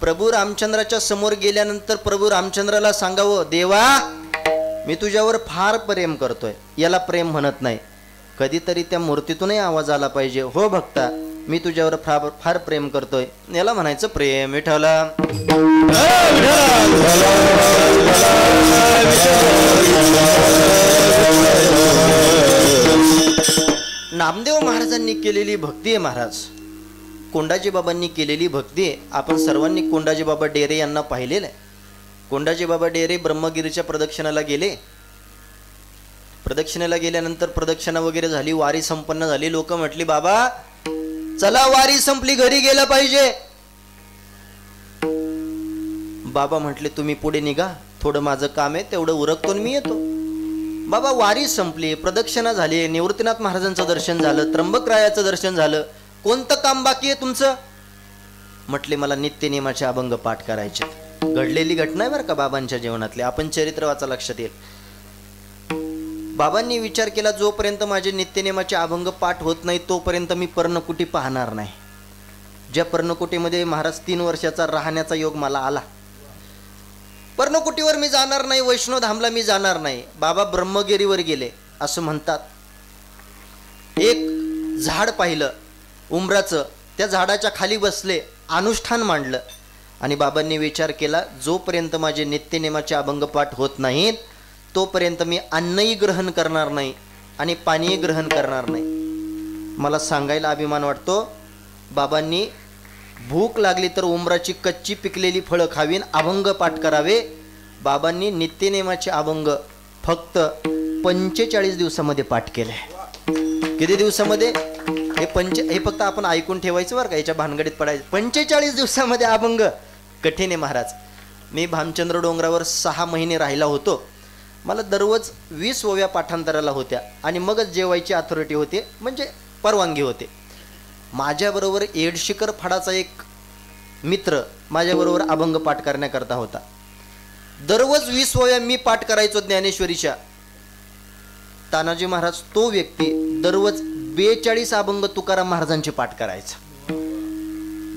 प्रभू रामचंद्राच्या समोर गेल्यानंतर प्रभू रामचंद्राला सांगावं, देवा मी तुझ्यावर फार प्रेम करतोय, याला प्रेम म्हणत नाही. कधीतरी त्या मूर्तीतूनही आवाज आला पाहिजे, हो भक्ता मी तुझ्यावर फार प्रेम करतोय, याला म्हणायचं प्रेम. विठ्ठला नामदेव महाराजांनी केलेली भक्ती आहे महाराज, कोंडाजी बाबांनी केलेली भक्ती आहे. आपण सर्वांनी कोंडाजी बाबा डेरे यांना पाहिलेलं आहे. कोंडाजी बाबा डेरे ब्रह्मगिरीच्या प्रदक्षिणाला गेले. प्रदक्षिणेला गेल्यानंतर प्रदक्षिणा वगैरे झाली, वारी संपन्न झाली. लोक म्हटली बाबा चला वारी संपली, घरी गेलं पाहिजे. बाबा म्हटले तुम्ही पुढे निघा, थोडं माझं काम आहे, तेवढं उरकतो मी येतो. बाबा वारी संपली, प्रदक्षिणा झाली, निवृत्तीनाथ महाराजांचं दर्शन झालं, त्र्यंबकरायाचं दर्शन झालं, कोणतं काम बाकी आहे तुमचं? म्हटले मला नित्यनेमाचे अभंग पाठ करायचे. घडलेली घटना आहे बरं का बाबांच्या जीवनातली, आपण चरित्र वाचा लक्षात येईल. बाबांनी विचार केला जोपर्यंत माझे नित्यनेमाचे अभंग पाठ होत नाही तोपर्यंत मी पर्णकुटी पाहणार नाही. ज्या पर्णकुटीमध्ये महाराज 3 वर्षाचा राहण्याचा योग मला आला, पर्णकुटीवर मी जाणार नाही, वैष्णोधामला मी जाणार नाही. बाबा ब्रह्मगिरीवर गेले असं म्हणतात. एक झाड पाहिलं उंबराचं, त्या झाडाच्या खाली बसले, अनुष्ठान मांडलं आणि बाबांनी विचार केला जोपर्यंत माझे नित्यनेमाचे अभंग पाठ होत नाहीत तोपर्यंत मी अन्नही ग्रहण करणार नाही आणि पाणीही ग्रहण करणार नाही. मला सांगायला अभिमान वाटतो, बाबांनी भूक लागली तर उंबराची कच्ची पिकलेली फळं खावीन, अभंग पाठ करावे. बाबांनी नित्यनेमाचे अभंग फक्त 45 दिवसामध्ये पाठ केले. किती दिवसामध्ये? हे फक्त आपण ऐकून ठेवायचं बरं का, याच्या भानगडीत पडायचं. 45 दिवसामध्ये अभंग. कठीण आहे महाराज. मी भामचंद्र डोंगरावर 6 महिने राहिला होतो. मला दररोज 20 ओव्या पाठांतराला होत्या आणि मगच जेवायची अथॉरिटी होते, म्हणजे परवानगी होते. माझ्याबरोबर एडशिकर फाडाचा एक मित्र माझ्याबरोबर अभंग पाठ करण्याकरता होता. दररोज 20 ओव्या मी पाठ करायचो ज्ञानेश्वरीच्या. तानाजी महाराज तो व्यक्ती दररोज 42 अभंग तुकाराम महाराजांचे पाठ करायचा.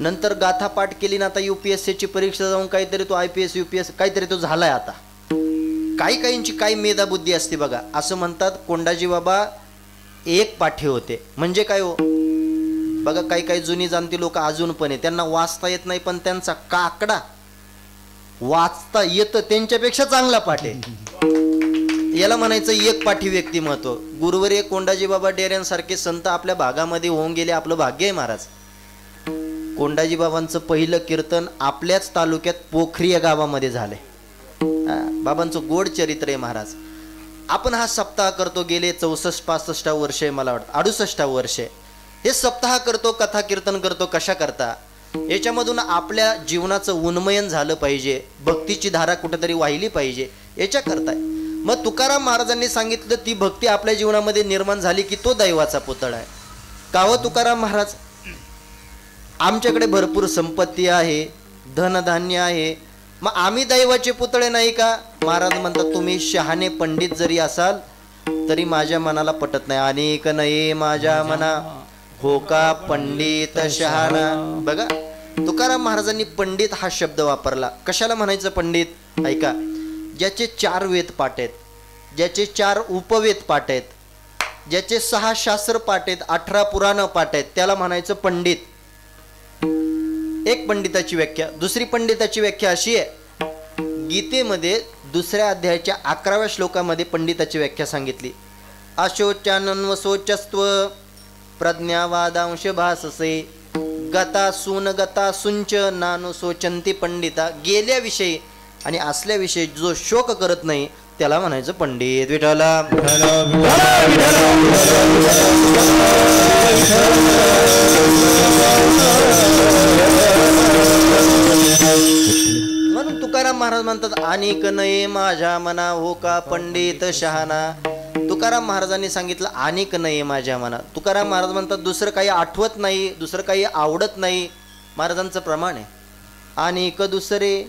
नंतर गाथा पाठ केली ना, आता UPSCची परीक्षा जाऊन काहीतरी तो IPS UPS काहीतरी तो झालाय. आता काही काहींची काही मेधाबुद्धी असते बघा. असं म्हणतात कोंडाजी बाबा एक पाठी होते. म्हणजे काय हो बघा, काही जुनी जाणती लोक अजून पण आहे, त्यांना वाचता येत नाही पण त्यांचा काकडा वाचता येतं, त्यांच्यापेक्षा चांगला पाठ आहे. याला म्हणायचं एक पाठी व्यक्तिमत्व. गुरुवर्य कोंडाजी बाबा डेऱ्यांसारखे संत आपल्या भागामध्ये होऊन गेले, आपलं भाग्य आहे महाराज. कोंडाजी बाबांचं पहिलं कीर्तन आपल्याच तालुक्यात पोखरी या गावामध्ये झालंय. बाबांचं गोड चरित्र आहे महाराज. आपण हा सप्ताह करतो, गेले 64-65 वर्ष आहे, मला वाटतं 68 वर्ष आहे. हे सप्ताह करतो, कथा कीर्तन करतो. कशा करता? याच्यामधून आपल्या जीवनाचं उन्मयन झालं पाहिजे, भक्तीची धारा कुठेतरी वाहिली पाहिजे, याच्या करताय. मग तुकाराम महाराजांनी सांगितलं ती भक्ती आपल्या जीवनामध्ये निर्माण झाली की तो दैवाचा पुतळा आहे. का हो तुकाराम महाराज, आमच्याकडे भरपूर संपत्ती आहे, धनधान्य आहे, मग आम्ही दैवाचे पुतळे नाही का? महाराज म्हणतात तुम्ही शहाणे पंडित जरी असाल तरी माझ्या मनाला पटत नाही. अनेक नये माझ्या मना हो का पंडित शहाणा. बघा तुकाराम महाराजांनी पंडित हा शब्द वापरला. कशाला म्हणायचं पंडित? ऐका, ज्याचे 4 वेद पाठ आहेत, ज्याचे 4 उपवेद पाठ आहेत, ज्याचे 6 शास्त्र पाठ आहेत, 18 पुराण पाठ आहेत, त्याला म्हणायचं पंडित. एक पंडिताची व्याख्या. दुसरी पंडिताची व्याख्या अशी आहे, गीतेमध्ये 2ऱ्या अध्यायाच्या 11व्या श्लोकामध्ये पंडिताची व्याख्या सांगितली. अशोचानन्वशोचस्त्व प्रज्ञावादांश भाससे गता सून गता सुंच नानु शोचंती पंडिता. गेल्याविषयी आणि असल्याविषयी जो शोक करत नाही त्याला म्हणायचं पंडित. विठ्ठला म्हणून तुकाराम महाराज म्हणतात अनेक नये माझ्या मना हो का पंडित शहाणा. तुकाराम महाराजांनी सांगितलं अनेक नये माझ्या मना. तुकाराम महाराज म्हणतात दुसरं काही आठवत नाही, दुसरं काही आवडत नाही. महाराजांचं प्रमाण आहे. अनेक दुसरे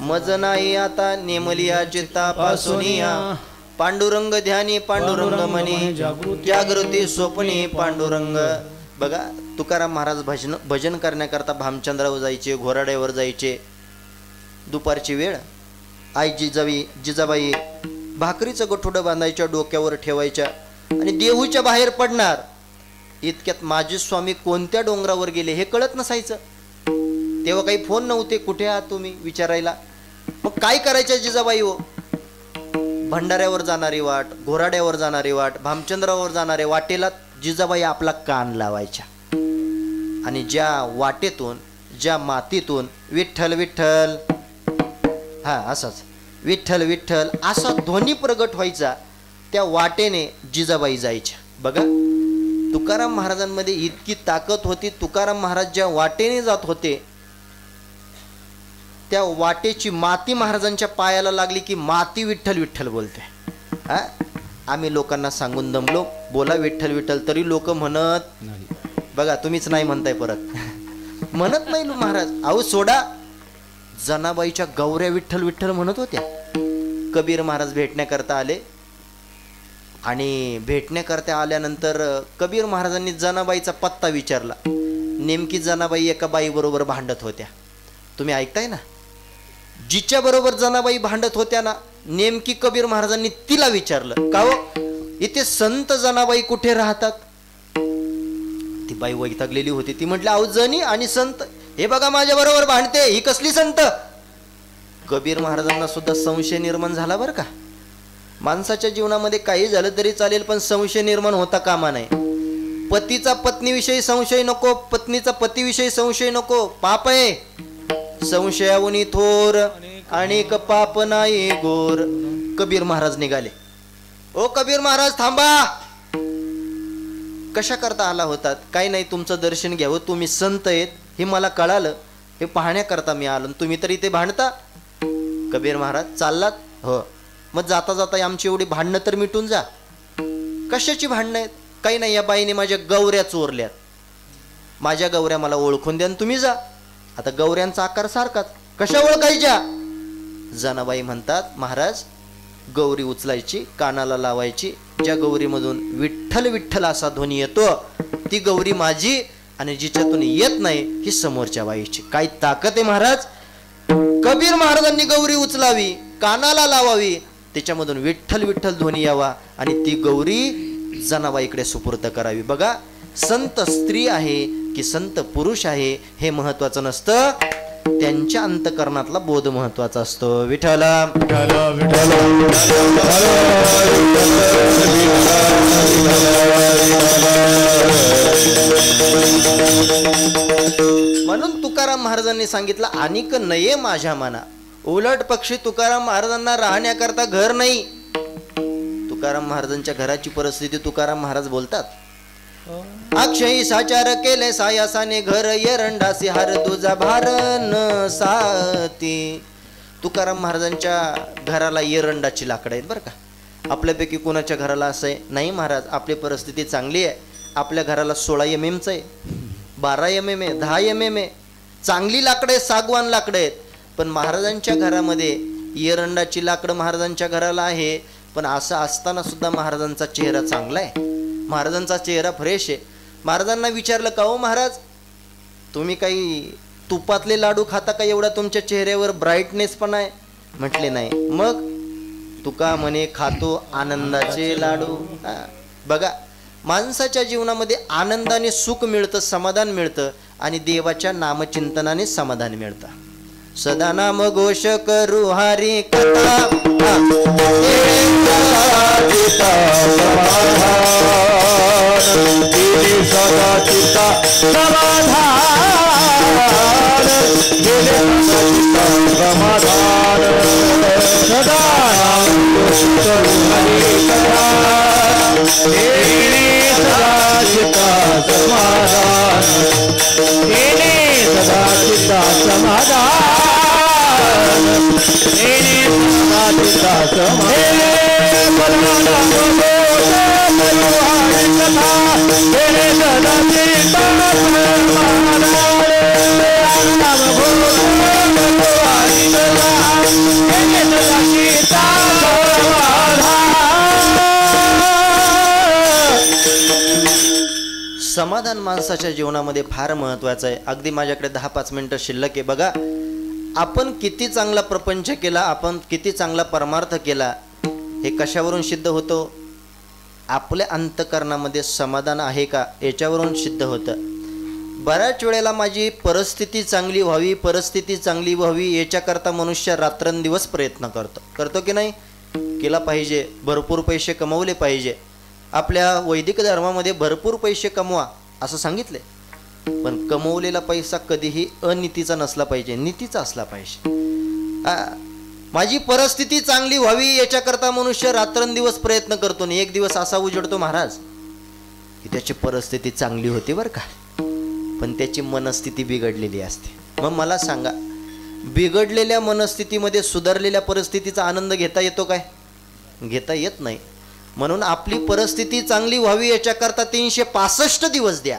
मज नाही आता नेमलिया चित्तापासूनिया पांडुरंग ध्यानी पांडुरंग मनी जागृती स्वप्नी पांडुरंग. बघा तुकाराम महाराज भजन करण्याकरता भामचंद्रावर जायचे, घोराड्यावर जायचे. दुपारची वेळ आई जिजाबाई भाकरीचं गठोडं बांधायच्या, डोक्यावर ठेवायच्या आणि देहूच्या बाहेर पडणार. इतक्यात माझे स्वामी कोणत्या डोंगरावर गेले हे कळत नसायचं. तेव्हा काही फोन नव्हते, कुठे आहात तुम्ही विचारायला. मग काय करायचं जिजाबाई हो? भंडाऱ्यावर जाणारी वाट, घोराड्यावर जाणारी वाट, भामचंद्रावर जाणारे वाटेला जिजाबाई आपला कान लावायच्या आणि ज्या वाटेतून ज्या मातीतून विठ्ठल विठ्ठल, हा असंच विठ्ठल विठ्ठल असा ध्वनी प्रगट व्हायचा, त्या वाटेने जिजाबाई जायच्या. बघा तुकाराम महाराजांमध्ये इतकी ताकद होती. तुकाराम महाराज ज्या वाटेने जात होते त्या वाटेची माती महाराजांच्या पायाला लागली की माती विठ्ठल विठ्ठल बोलते. हा आम्ही लोकांना सांगून दमलो बोला विठ्ठल विठ्ठल, तरी लोक म्हणत नाही. बघा तुम्हीच नाही म्हणताय परत म्हणत नाही महाराज. अहो सोडा, जनाबाईच्या गौऱ्या विठ्ठल विठ्ठल म्हणत होत्या. कबीर महाराज भेटण्याकरता आले आणि भेटण्याकरता आल्यानंतर कबीर महाराजांनी जनाबाईचा पत्ता विचारला. नेमकी जनाबाई एका बाईबरोबर भांडत होत्या. तुम्ही ऐकताय ना, जिच्या बरोबर जनाबाई भांडत होत्या ना, नेमकी कबीर महाराजांनी तिला विचारलं, का हो इथे संत जनाबाई कुठे राहतात? ती बाई वैतागलेली होती. ती म्हटली, अहो जनी आणि संत हे बघा माझ्या बरोबर भांडते, ही कसली संत? कबीर महाराजांना सुद्धा संशय निर्माण झाला बरं का. माणसाच्या जीवनामध्ये काही झालं तरी चालेल, पण संशय निर्माण होता कामा नाही. पतीचा पत्नीविषयी संशय नको, पत्नीचा पतीविषयी संशय नको, पाप आहे. संशयावनी थोर अनेक पाप नाही गोर. कबीर महाराज निघाले. ओ कबीर महाराज थांबा. कशा करता आला होतात? काही नाही, तुमचं दर्शन घ्यावं, तुम्ही संत आहेत हे मला कळालं, हे पाहण्याकरता मी आलो, तुम्ही तरी इथे भांडता. कबीर महाराज चाललात? हो. मग जाता जाता आमची एवढी भांडणं तर मिटून जा. कशाची भांडणं आहेत? काही नाही, या बाईने माझ्या गौऱ्या चोरल्यात, माझ्या गौऱ्या मला ओळखून द्या, तुम्ही जा. आता गौऱ्यांचा आकार सारखाच, कशा ओळखायच्या? जनाबाई म्हणतात, महाराज गौरी उचलायची, कानाला लावायची, ज्या गौरीमधून विठ्ठल विठ्ठल असा ध्वनी येतो ती गौरी माझी, आणि जिच्यातून येत नाही ही समोरच्या बाईची. काय ताकद आहे महाराज. कबीर महाराजांनी गौरी उचलावी, कानाला लावावी, त्याच्यामधून विठ्ठल विठ्ठल ध्वनी यावा आणि ती गौरी जनाबाईकडे सुपूर्द करावी. बघा, संत स्त्री आहे की संत पुरुष आहे हे महत्वाचं नसतं, त्यांच्या अंतकरणातला बोध महत्वाचा असतो. विठ्ठल म्हणून तुकाराम महाराजांनी सांगितलं, अनिक नये माझ्या मना. उलट पक्षी तुकाराम महाराजांना राहण्याकरता घर नाही. तुकाराम महाराजांच्या घराची परिस्थिती तुकाराम महाराज बोलतात, अक्षयी साचार केले सायासाने घर एरंडासी हार तुझा भार न साती. तुकाराम महाराजांच्या घराला एरंडाची लाकडं आहेत बरं का. आपल्यापैकी कोणाच्या घराला असं आहे? नाही महाराज, आपली परिस्थिती चांगली आहे. आपल्या घराला 16 mm आहे, 12 mm आहे, 10 mm आहे, चांगली लाकडं आहेत, सागवान लाकडं आहेत. पण महाराजांच्या घरामध्ये एरंडाची लाकडं महाराजांच्या घराला आहे. पण असं असताना सुद्धा महाराजांचा चेहरा चांगला आहे, महाराजांचा चेहरा फ्रेश आहे. महाराजांना विचारलं, का हो महाराज तुम्ही काही तुपातले लाडू खाता का, एवढा तुमच्या चेहऱ्यावर ब्राईटनेस पण आहे? म्हटले नाही. मग तुका म्हणे खातो आनंदाचे लाडू. बघा, माणसाच्या जीवनामध्ये आनंदाने सुख मिळतं, समाधान मिळतं, आणि देवाच्या नामचिंतनाने समाधान मिळतं. सदा नाम घोष करू हरी कथा, सदा चित्ता समाधान, समाधान, सदा सदा चित्ता समाधान, सदा चित्ता समाधान, सदा चित्ता समाधान. समाधान माणसाच्या जीवनामध्ये फार महत्वाचं आहे. अगदी माझ्याकडे 10-5 मिनिटं शिल्लक आहे. बघा, आपण किती चांगला प्रपंच केला, आपण किती चांगला परमार्थ केला, हे कशावरून सिद्ध होतो? आपल्या अंतकरणामध्ये समाधान आहे का याच्यावरून सिद्ध होतं. बऱ्याच वेळेला माझी परिस्थिती चांगली व्हावी, परिस्थिती चांगली व्हावी याच्याकरता मनुष्य रात्रंदिवस प्रयत्न करतो की नाही? केला पाहिजे, भरपूर पैसे कमवले पाहिजे. आपल्या वैदिक धर्मामध्ये भरपूर पैसे कमवा असं सांगितले, पण कमवलेला पैसा कधीही अनितीचा नसला पाहिजे, नीतीचा असला पाहिजे. माझी परिस्थिती चांगली व्हावी याच्याकरता मनुष्य रात्रंदिवस प्रयत्न करतो आणि एक दिवस असा उजडतो महाराज की त्याची परिस्थिती चांगली होती बरं का, पण त्याची मनस्थिती बिघडलेली असते. मग मला सांगा, बिघडलेल्या मनस्थितीमध्ये सुधारलेल्या परिस्थितीचा आनंद घेता येतो काय? घेता येत नाही. म्हणून आपली परिस्थिती चांगली व्हावी याच्याकरता 365 दिवस द्या,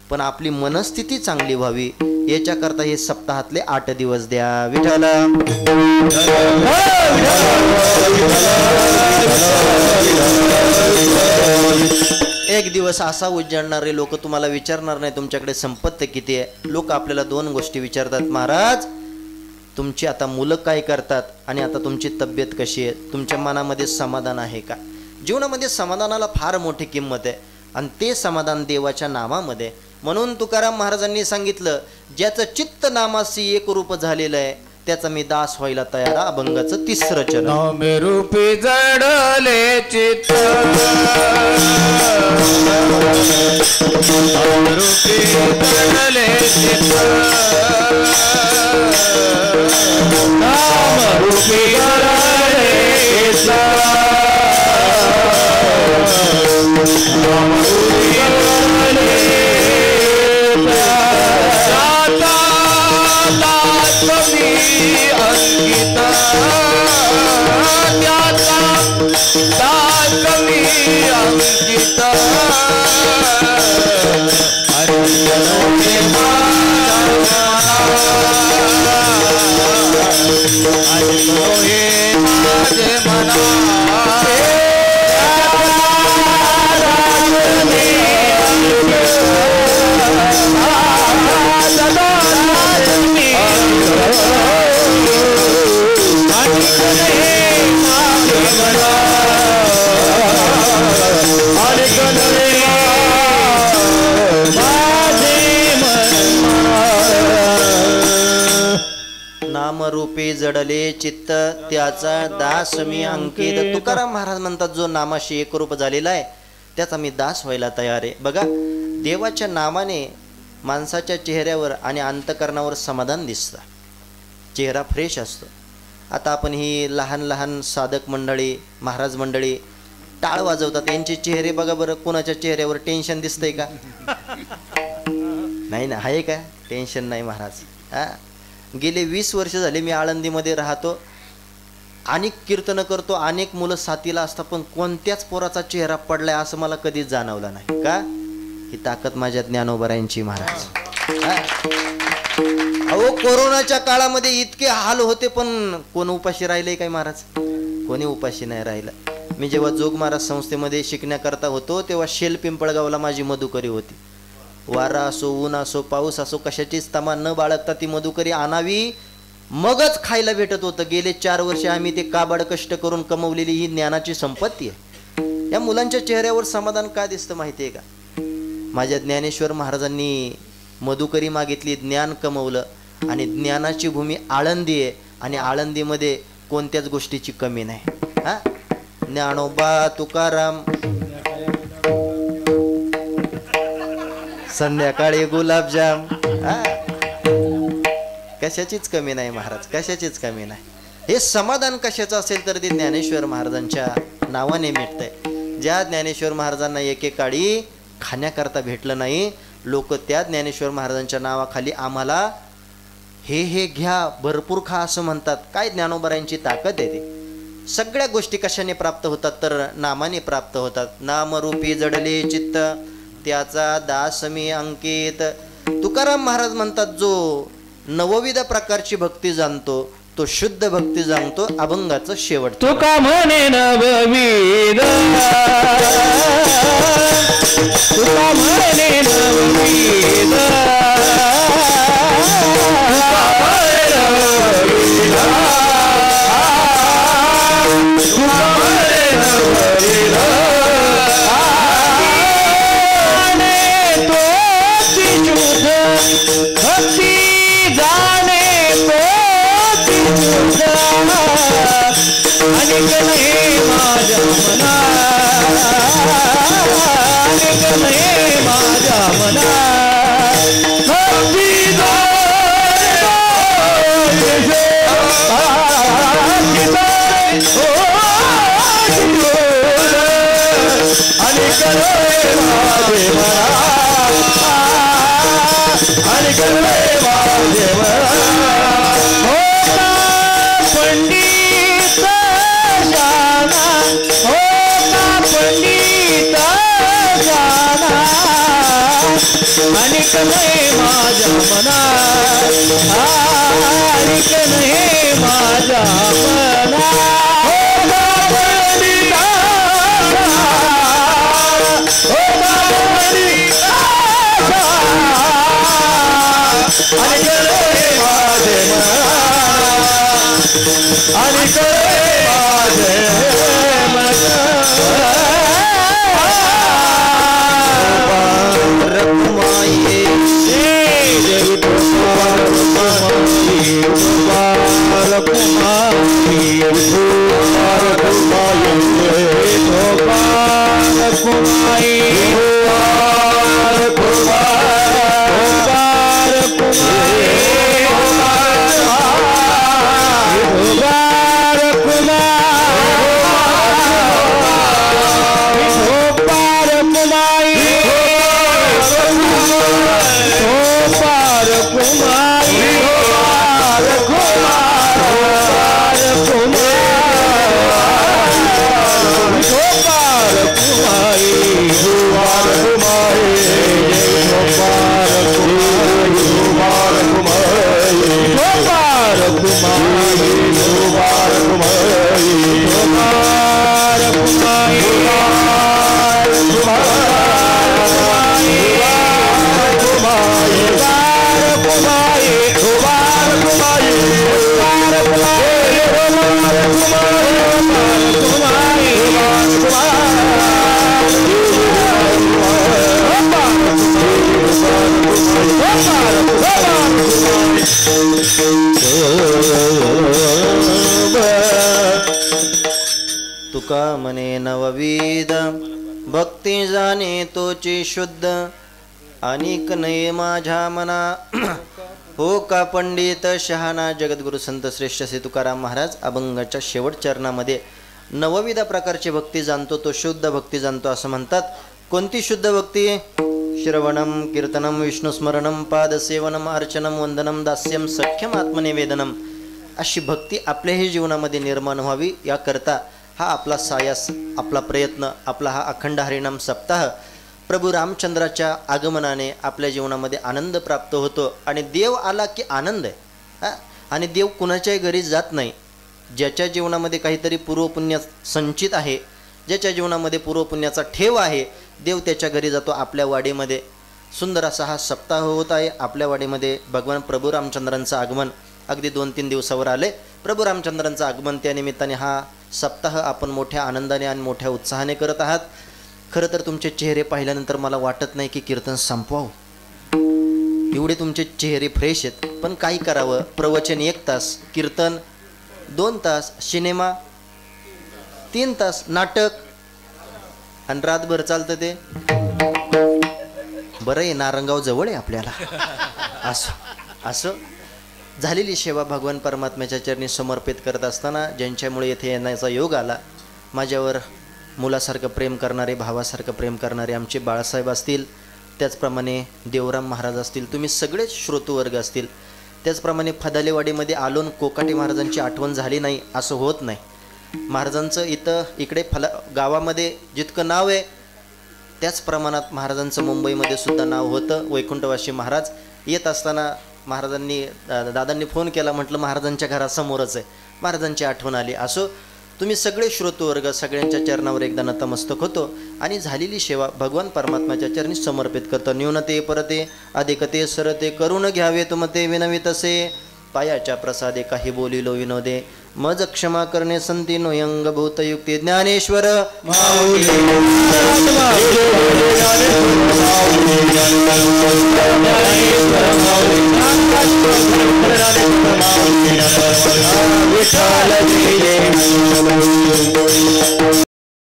पण आपली मनस्थिती चांगली व्हावी याच्याकरता हे सप्ताहातले 8 दिवस द्या. विठ्ठल एक दिवस असा उजाडणारे लोक तुम्हाला विचारणार नाही तुमच्याकडे संपत्ती किती आहे. लोक आपल्याला 2 गोष्टी विचारतात, महाराज तुमची आता मुलं काय करतात आणि आता तुमची तब्येत कशी आहे, तुमच्या मनामध्ये समाधान आहे का? जीवनामध्ये समाधानाला फार मोठी किंमत आहे आणि ते समाधान देवाच्या नामामध्ये. म्हणून तुकाराम महाराजांनी सांगितलं, ज्याचं चित्त नामाशी एक रूप झालेलं आहे त्याचा मी दास व्हायला तयार. अभंगाचं 3रं चरण. नामे रूपी जडले चित्त, रूपी जडले चित्त, नाम रूपी जडले चित्त, नाम रूपी जडले कमी अंकिता, त्याचा दास कमी अंकिता, हरिजनों माझे मना नामरूपी जडले चित्त, त्याचा दास मी अंकित. तुकाराम महाराज म्हणतात, जो नामाशी एकरूप झालेला आहे त्याचा मी दास व्हायला तयार आहे. बघा, देवाच्या नामाने माणसाच्या चेहऱ्यावर आणि अंतकरणावर समाधान दिसतं, चेहरा फ्रेश असतो. आता आपण ही लहान लहान साधक मंडळी, महाराज मंडळी टाळ वाजवतात, यांचे चेहरे बघा बरं, कोणाच्या चेहऱ्यावर टेन्शन दिसतंय का? नाही ना, आहे का टेन्शन? नाही महाराज. गेले 20 वर्ष झाले मी आळंदीमध्ये राहतो, अनेक कीर्तन करतो, अनेक मुलं साथीला असतात, पण कोणत्याच पोराचा चेहरा पडलाय असं मला कधीच जाणवलं नाही. का? ही ताकद माझ्या ज्ञानोबरायांची महाराज. अहो, कोरोनाच्या काळामध्ये इतके हाल होते, पण कोण उपाशी राहिले काय महाराज? कोणी उपाशी नाही राहिलं. मी जेव्हा जोग महाराज संस्थेमध्ये शिकण्याकरता होतो तेव्हा शेल पिंपळगावला माझी मधुकरी होती. वारा असो, ऊन असो, पाऊस असो, कशाचीच तमा न बाळगता ती मधुकरी आणावी, मगच खायला भेटत होतं. गेले 4 वर्ष आम्ही ते काबाड कष्ट करून कमवलेली ही ज्ञानाची संपत्ती आहे. या मुलांच्या चेहऱ्यावर समाधान का दिसतं माहिती आहे का? माझ्या ज्ञानेश्वर महाराजांनी मधुकरी मागितली, ज्ञान कमवलं, आणि ज्ञानाची भूमी आळंदी आहे आणि आळंदीमध्ये कोणत्याच गोष्टीची कमी नाही. हा, ज्ञानोबा तुकाराम, संध्याकाळी गुलाबजाम, कशाचीच कमी नाही महाराज, कशाचीच कमी नाही. हे समाधान कशाचं असेल तर ते ज्ञानेश्वर महाराजांच्या नावाने मिळतंय. ज्या ज्ञानेश्वर महाराजांना एकेकाळी खाण्याकरता भेटलं नाही, लोक त्या ज्ञानेश्वर महाराजांच्या नावाखाली आम्हाला हे घ्या, भरपूर खा असं म्हणतात. काय ज्ञानोबरायांची ताकद आहे ती. सगळ्या गोष्टी कशाने प्राप्त होतात तर नामाने प्राप्त होतात. नामरूपी जडले चित्त, त्याचा दास मी अंकित. तुकाराम महाराज म्हणतात, जो नवविध प्रकारची भक्ती जाणतो तो शुद्ध भक्ती जाणतो. अभंगाचं शेवट. तुका म्हणे नवविध, तुका म्हणे नवविध, आणि माझ्या मना, पंडित जाना होता पंडित जाना अनिक नाही माझ्या मनात अनिक नाही माझ्या मनात पंडिता होता पंडिता अनिक नाही माझे अनिक माझे रखुमाई तुका मने नवविध भक्ती जाणे तोची शुद्ध अनिक नये माझ्या मना हो का पंडित शहाणा जगद्गुरु संत श्रेष्ठ श्री तुकाराम महाराज अभंगाच्या शेवट चरणामध्ये नवविध प्रकारची भक्ती जाणतो तो शुद्ध भक्ती जाणतो असं म्हणतात. कोणती शुद्ध भक्ती? श्रवणम कीर्तनम विष्णुस्मरणम पादसेवनम अर्चनम वंदनम दास्यम सख्यम आत्मनिवेदनम अशी भक्ती आपल्याही जीवनामध्ये निर्माण व्हावी याकरता हा आपला सायास, आपला प्रयत्न, आपला हा अखंड हरिनाम सप्ताह प्रभू रामचंद्राच्या आगमनाने आपल्या जीवनामध्ये आनंद प्राप्त होतो. आणि देव आला की आनंद आहे. आणि देव कुणाच्याही घरी जात नाही. ज्याच्या जीवनामध्ये काहीतरी पूर्वपुण्य संचित आहे, ज्याच्या जीवनामध्ये पूर्वपुण्याचा ठेव आहे, देव त्याच्या घरी जातो. आपल्या वाडीमध्ये सुंदर असा हा सप्ताह होत आहे. आपल्या वाडीमध्ये भगवान प्रभू रामचंद्रांचं आगमन अगदी 2-3 दिवसावर आले. प्रभू रामचंद्रांचं आगमन त्या निमित्ताने हा सप्ताह आपण मोठ्या आनंदाने आणि मोठ्या उत्साहाने करत आहात. खरं तर तुमचे चेहरे पाहिल्यानंतर मला वाटत नाही की कीर्तन संपवावं, एवढे तुमचे चेहरे फ्रेश आहेत. पण काही करावं, प्रवचन 1 तास, कीर्तन 2 तास, सिनेमा 3 तास, नाटक आणि रातभर चालतं ते बरं आहे. नारंगाव जवळ आहे आपल्याला. असं झालेली सेवा भगवान परमात्म्याच्या चरणी समर्पित करत असताना ज्यांच्यामुळे येथे येण्याचा योग आला, माझ्यावर मुलासारखं प्रेम करणारे, भावासारखं प्रेम करणारे आमचे बाळासाहेब असतील, त्याचप्रमाणे देवराम महाराज असतील, तुम्ही सगळेच श्रोतूवर्ग असतील, त्याचप्रमाणे फदालेवाडीमध्ये आलोन कोकाटे महाराजांची आठवण झाली नाही असं होत नाही. महाराजांचं इकडे गावामध्ये जितकं नाव आहे त्याच प्रमाणात महाराजांचं मुंबईमध्ये सुद्धा नाव होतं. वैकुंठवासी महाराज येत असताना दादांनी फोन केला, म्हटलं महाराजांच्या घरासमोरच आहे. महाराजांची आठवण आली. असो तुम्ही सगळे श्रोतूवर्ग सगळ्यांच्या चरणावर एकदा नतमस्तक होतो आणि झालेली सेवा भगवान परमात्म्याच्या चरणी समर्पित करतो. न्यूनते परते अधिकते सरते करून घ्यावे तुमते विनवितसे पायाच्या प्रसादे काही बोलिलो विनोदे मज क्षमा करणे संती नोयंग भूतयुक्ती ज्ञानेश्वर विठाल